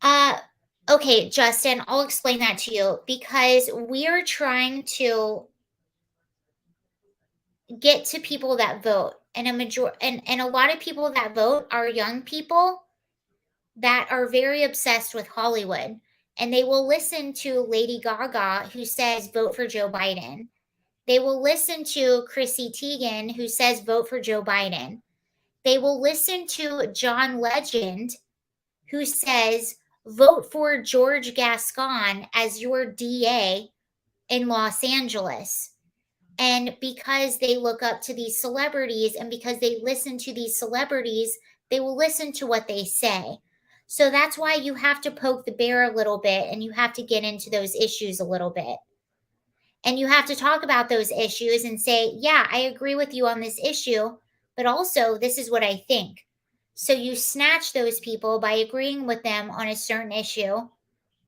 Uh, okay, Justin, I'll explain that to you because we are trying to get to people that vote, and a lot of people that vote are young people that are very obsessed with Hollywood, and they will listen to Lady Gaga who says vote for Joe Biden. They will listen to Chrissy Teigen who says vote for Joe Biden. They will listen to John Legend, who says, vote for George Gascon as your DA in Los Angeles. And because they look up to these celebrities and because they listen to these celebrities, they will listen to what they say. So that's why you have to poke the bear a little bit and you have to get into those issues a little bit. And you have to talk about those issues and say, yeah, I agree with you on this issue, but also this is what I think. So you snatch those people by agreeing with them on a certain issue,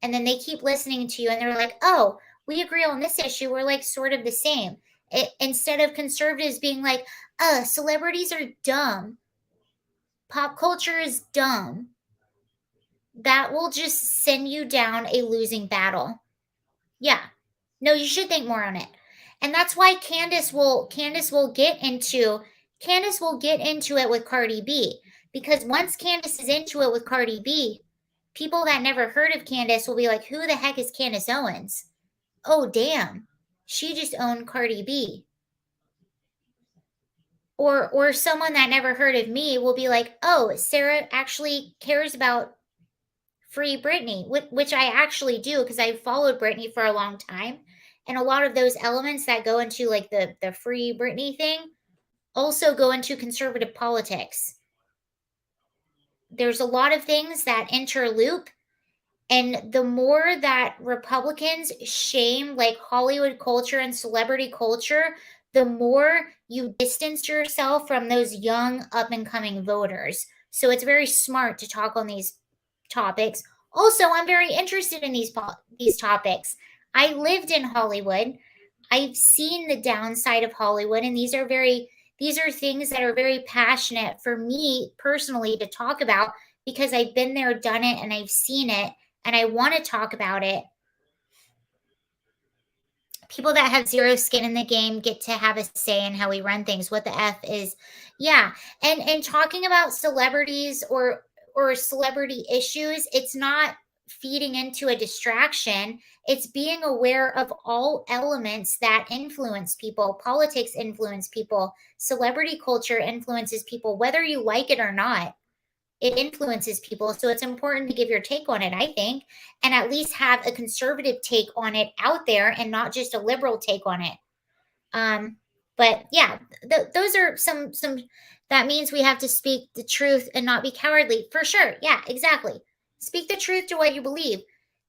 and then they keep listening to you and they're like, oh, we agree on this issue. We're like sort of the same. Instead of conservatives being like, celebrities are dumb. pop culture is dumb, that will just send you down a losing battle. Yeah. No, you should think more on it. And that's why Candace will get into it with Cardi B, because once Candace is into it with Cardi B, people that never heard of Candace will be like, "Who the heck is Candace Owens? Oh, damn. She just owned Cardi B." Or someone that never heard of me will be like, "Oh, Sarah actually cares about Free Britney," which I actually do, because I've followed Britney for a long time. And a lot of those elements that go into like the Free Britney thing also go into conservative politics. There's a lot of things that interloop, and the more that Republicans shame like Hollywood culture and celebrity culture, the more you distance yourself from those young up and coming voters. So it's very smart to talk on these topics. Also, I'm very interested in these topics. I lived in Hollywood. I've seen the downside of Hollywood, and these are things that are very passionate for me personally to talk about, because I've been there, done it, and I've seen it, and I want to talk about it. People that have zero skin in the game get to have a say in how we run things. What the F is, yeah. And talking about celebrities or celebrity issues, it's not feeding into a distraction. It's being aware of all elements that influence people. Politics influence people. Celebrity culture influences people, whether you like it or not. It influences people. So it's important to give your take on it, I think, and at least have a conservative take on it out there and not just a liberal take on it. But yeah, those are some that means we have to speak the truth and not be cowardly, for sure. Yeah, exactly. Speak the truth to what you believe.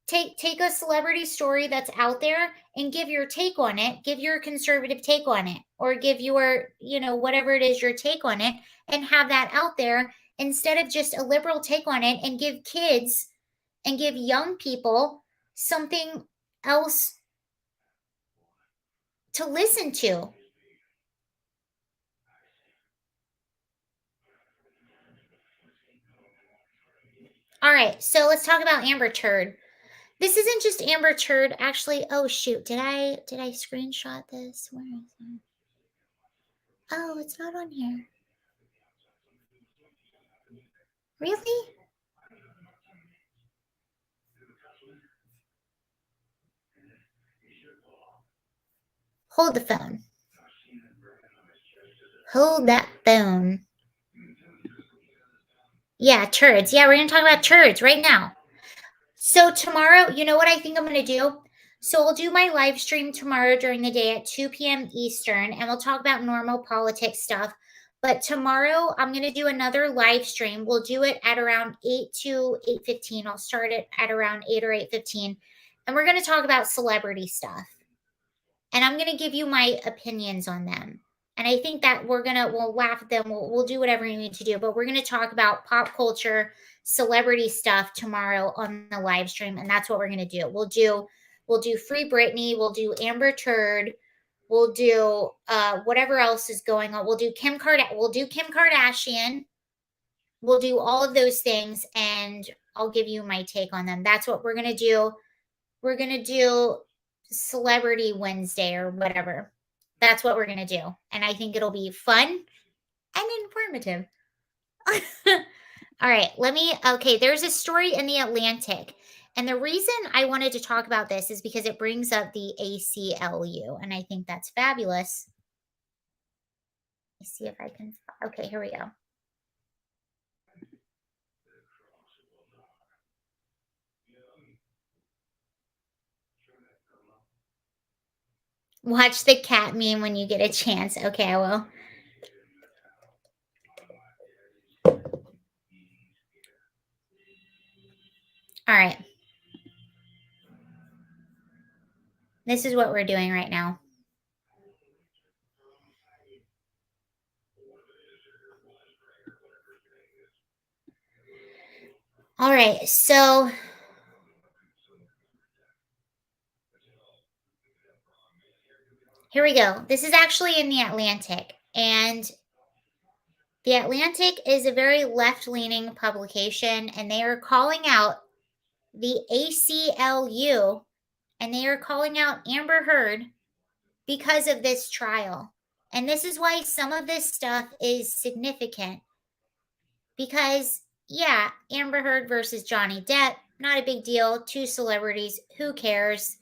Take a celebrity story that's out there and give your take on it. Give your conservative take on it, or give your, whatever it is, your take on it, and have that out there instead of just a liberal take on it, and give kids and give young people something else to listen to. All right, so let's talk about Amber Turd. This isn't just Amber Turd, actually. Oh shoot, did I screenshot this? Where is it? Oh, it's not on here. Really? Hold the phone. Hold that phone. Yeah, turds. Yeah, we're gonna talk about turds right now. So tomorrow, you know what I think I'm going to do? So I'll do my live stream tomorrow during the day at 2 p.m. Eastern, and we'll talk about normal politics stuff. But tomorrow I'm going to do another live stream. We'll do it at around 8 to 8:15. I'll start it at around 8 or 8:15. And we're going to talk about celebrity stuff. And I'm going to give you my opinions on them. And I think that we'll laugh at them. We'll do whatever we need to do. But we're going to talk about pop culture, celebrity stuff tomorrow on the live stream. And that's what we're going to do. We'll do Free Britney. We'll do Amber Turd. We'll do whatever else is going on. We'll do Kim Kardashian. We'll do all of those things, and I'll give you my take on them. That's what we're going to do. We're going to do Celebrity Wednesday or whatever. That's what we're going to do. And I think it'll be fun and informative. All right, okay, there's a story in the Atlantic. And the reason I wanted to talk about this is because it brings up the ACLU. And I think that's fabulous. Let me see if I can. Okay, here we go. Watch the cat meme when you get a chance. Okay, I will. All right. This is what we're doing right now. All right, so here we go. This is actually in the Atlantic, and The Atlantic is a very left-leaning publication, and they are calling out the ACLU, and they are calling out Amber Heard because of this trial. And this is why some of this stuff is significant. Because, yeah, Amber Heard versus Johnny Depp, not a big deal. Two celebrities, who cares?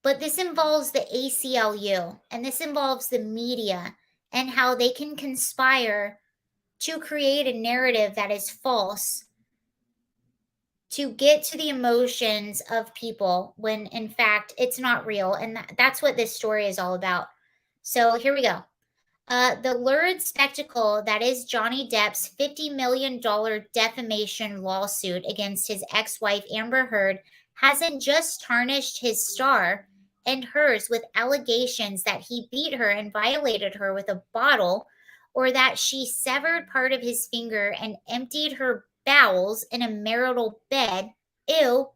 But this involves the ACLU, and this involves the media and how they can conspire to create a narrative that is false to get to the emotions of people when in fact it's not real. And that's what this story is all about. So here we go. The lurid spectacle that is Johnny Depp's $50 million defamation lawsuit against his ex wife Amber Heard hasn't just tarnished his star and hers with allegations that he beat her and violated her with a bottle, or that she severed part of his finger and emptied her bowels in a marital bed. Ew.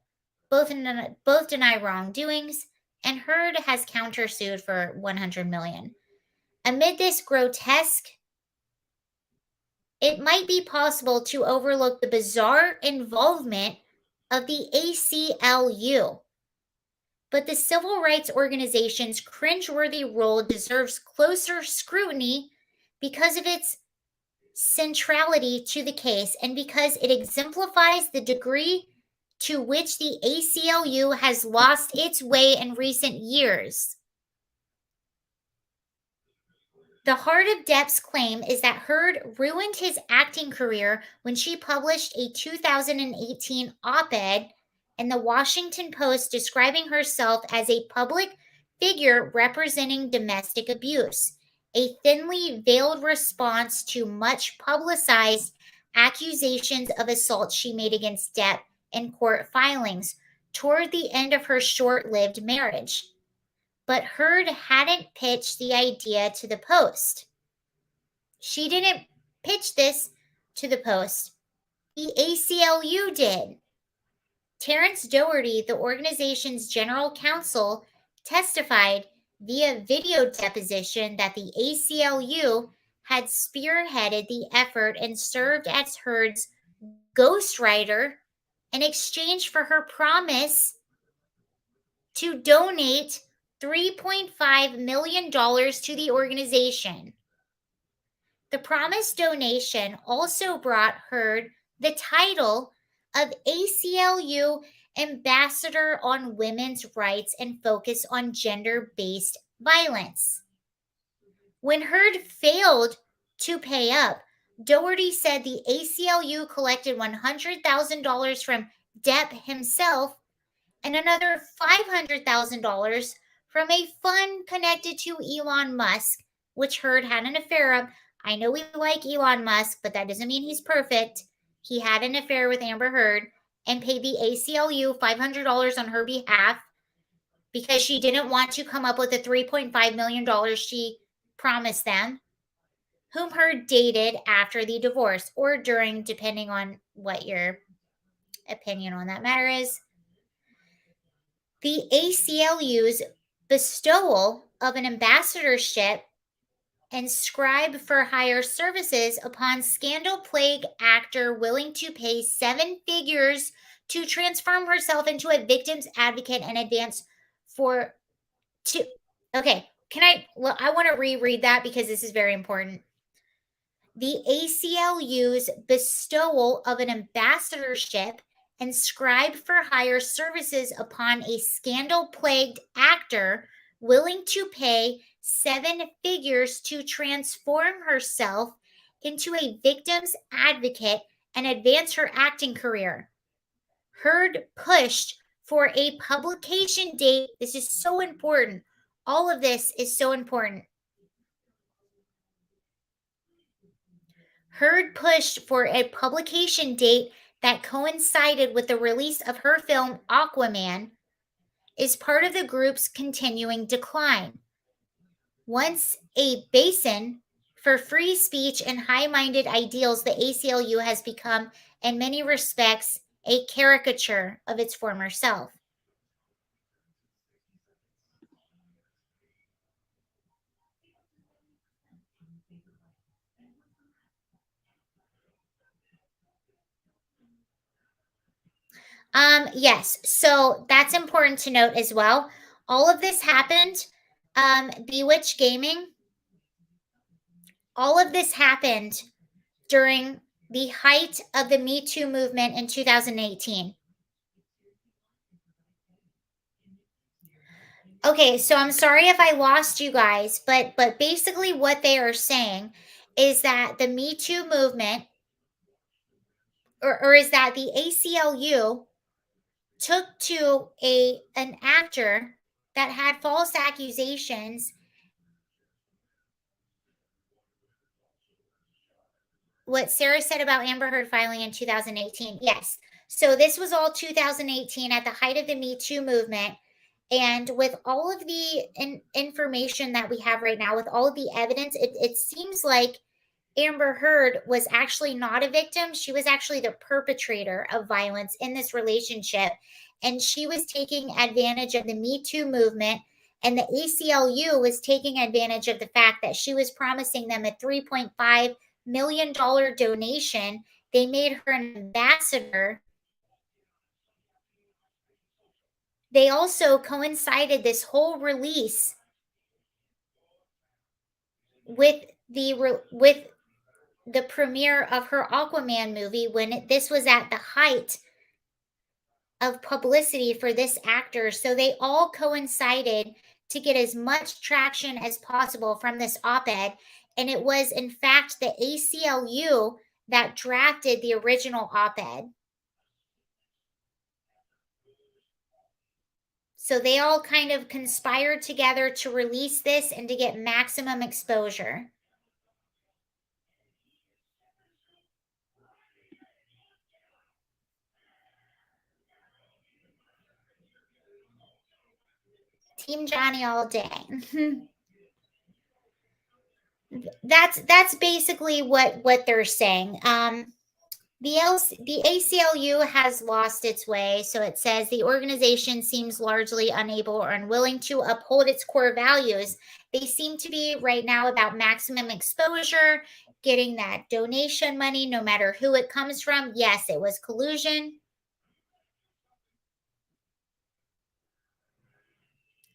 Both deny wrongdoings, and Heard has countersued for $100 million. Amid this grotesque, it might be possible to overlook the bizarre involvement of the ACLU. But the civil rights organization's cringeworthy role deserves closer scrutiny because of its centrality to the case and because it exemplifies the degree to which the ACLU has lost its way in recent years. The heart of Depp's claim is that Heard ruined his acting career when she published a 2018 op-ed in the Washington Post describing herself as a public figure representing domestic abuse, a thinly veiled response to much publicized accusations of assault she made against Depp in court filings toward the end of her short-lived marriage. But Heard hadn't pitched the idea to the Post. She didn't pitch this to the Post. The ACLU did. Terrence Doherty, the organization's general counsel, testified via video deposition that the ACLU had spearheaded the effort and served as Heard's ghostwriter in exchange for her promise to donate $3.5 million to the organization. The promised donation also brought Heard the title of ACLU Ambassador on Women's Rights and Focus on Gender-Based Violence. When Heard failed to pay up, Doherty said the ACLU collected $100,000 from Depp himself and another $500,000 from a fund connected to Elon Musk, which Heard had an affair of. I know we like Elon Musk, but that doesn't mean he's perfect. He had an affair with Amber Heard and paid the ACLU $500 on her behalf because she didn't want to come up with the $3.5 million she promised them, whom Heard dated after the divorce or during, depending on what your opinion on that matter is. The ACLU's bestowal of an ambassadorship and scribe for hire services upon scandal-plagued actor willing to pay 7 figures to transform herself into a victim's advocate and advance for to okay, I want to reread that because this is very important. The ACLU's bestowal of an ambassadorship and scribe for hire services upon a scandal-plagued actor willing to pay 7 figures to transform herself into a victim's advocate and advance her acting career. Heard pushed for a publication date. This is so important. All of this is so important. Heard pushed for a publication date that coincided with the release of her film Aquaman is part of the group's continuing decline. Once a basin for free speech and high-minded ideals, the ACLU has become, in many respects, a caricature of its former self. Yes. So that's important to note as well. All of this happened, Bewitch Gaming, all of this happened during the height of the Me Too movement in 2018. Okay, so I'm sorry if I lost you guys, but basically what they are saying is that the Me Too movement, or is that the ACLU took to an actor that had false accusations. What Sarah said about Amber Heard filing in 2018. Yes. So this was all 2018 at the height of the Me Too movement. And with all of the information that we have right now, with all of the evidence, it seems like Amber Heard was actually not a victim. She was actually the perpetrator of violence in this relationship. And she was taking advantage of the Me Too movement. And the ACLU was taking advantage of the fact that she was promising them a $3.5 million donation. They made her an ambassador. They also coincided this whole release with the premiere of her Aquaman movie when this was at the height of publicity for this actor. So they all coincided to get as much traction as possible from this op ed. And it was, in fact, the ACLU that drafted the original op ed. So they all kind of conspired together to release this and to get maximum exposure. Team Johnny all day. That's basically what they're saying. The ACLU has lost its way. So it says the organization seems largely unable or unwilling to uphold its core values. They seem to be right now about maximum exposure, getting that donation money, no matter who it comes from. Yes, it was collusion.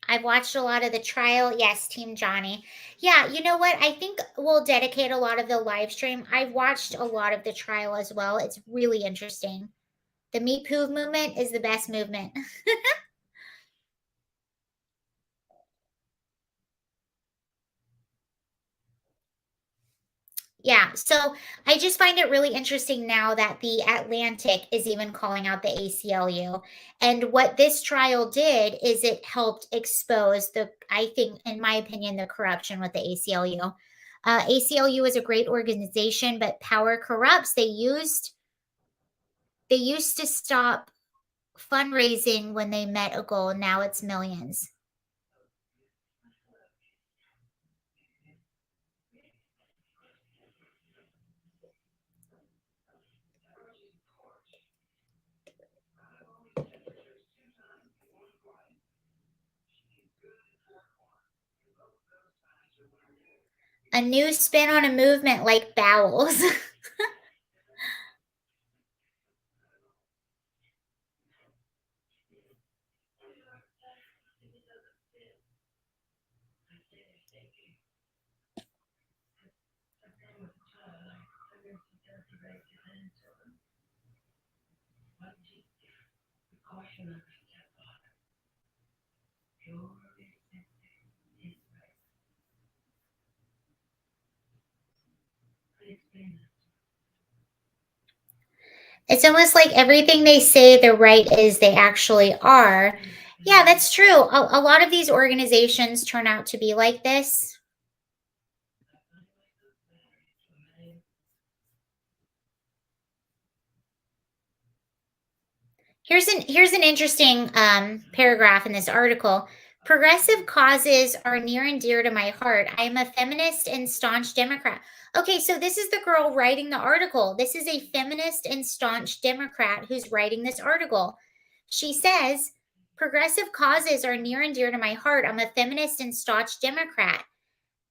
I've watched a lot of the trial. Yes, Team Johnny. Yeah, you know what? I think we'll dedicate a lot of the live stream. I've watched a lot of the trial as well. It's really interesting. The Me Too movement is the best movement. Yeah, so I just find it really interesting now that the Atlantic is even calling out the ACLU. And what this trial did is it helped expose I think, in my opinion, the corruption with the ACLU. ACLU is a great organization, but power corrupts. They used to stop fundraising when they met a goal. Now it's millions. A new spin on a movement like bowels. It's almost like everything they say the right is, they actually are. Yeah, that's true. A lot of these organizations turn out to be like this. Here's an interesting paragraph in this article. Progressive causes are near and dear to my heart. I am a feminist and staunch Democrat. Okay, so this is the girl writing the article. This is a feminist and staunch Democrat who's writing this article. She says, progressive causes are near and dear to my heart. I'm a feminist and staunch Democrat.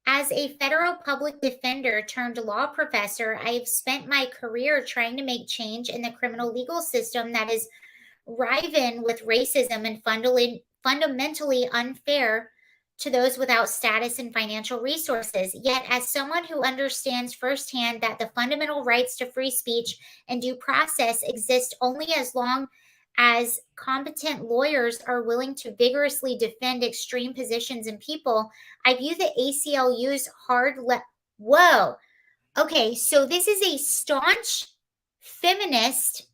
As a federal public defender turned law professor, I have spent my career trying to make change in the criminal legal system that is riven with racism and fundamentally unfair to those without status and financial resources. Yet, as someone who understands firsthand that the fundamental rights to free speech and due process exist only as long as competent lawyers are willing to vigorously defend extreme positions in people, I view the ACLU's Whoa. Okay, so this is a staunch feminist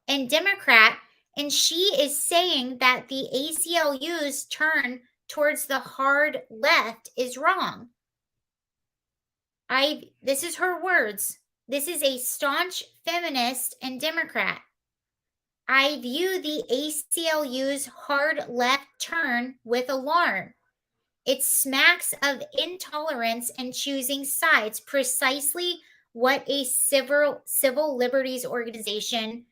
and Democrat, and she is saying that the ACLU's turn towards the hard left is wrong. This is her words. This is a staunch feminist and Democrat. I view the ACLU's hard left turn with alarm. It smacks of intolerance and choosing sides, precisely what a civil liberties organization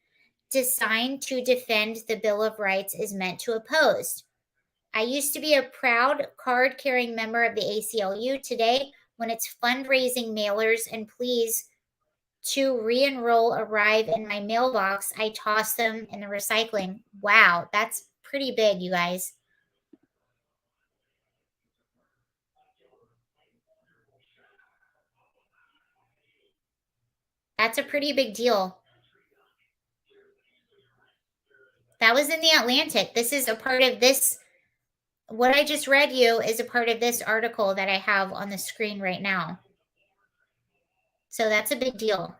designed to defend the Bill of Rights is meant to oppose. I used to be a proud card-carrying member of the ACLU. Today, when its fundraising mailers and pleas to re-enroll arrive in my mailbox, I toss them in the recycling. Wow, that's pretty big, you guys. That's a pretty big deal. That was in the Atlantic. This is a part of this. What I just read you is a part of this article that I have on the screen right now. So that's a big deal.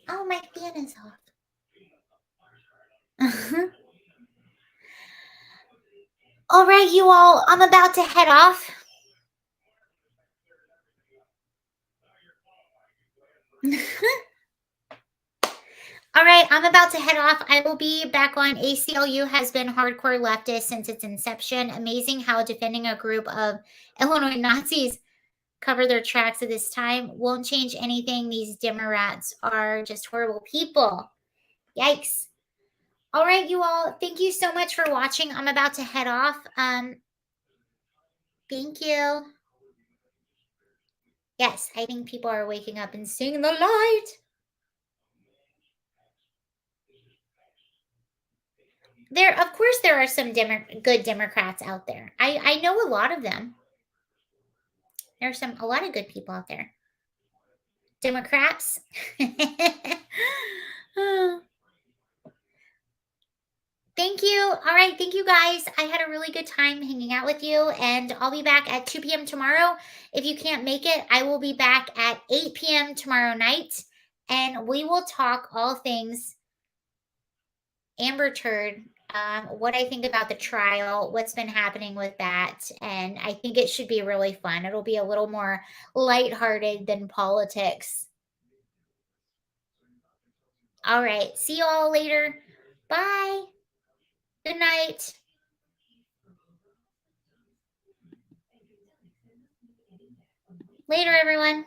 Oh, my fan is off. All right, you all, I'm about to head off. All right, I'm about to head off. I will be back on. ACLU has been hardcore leftist since its inception. Amazing how defending a group of Illinois Nazis cover their tracks at this time. Won't change anything. These Democrats are just horrible people. Yikes. All right, you all. Thank you so much for watching. I'm about to head off. Thank you. Yes, I think people are waking up and seeing the light. Of course, there are some good Democrats out there. I know a lot of them. There are a lot of good people out there. Democrats. Thank you. All right. Thank you, guys. I had a really good time hanging out with you, and I'll be back at 2 p.m. tomorrow. If you can't make it, I will be back at 8 p.m. tomorrow night, and we will talk all things Amber Turd, what I think about the trial, what's been happening with that, and I think it should be really fun. It'll be a little more lighthearted than politics. All right. See you all later. Bye. Good night. Later, everyone.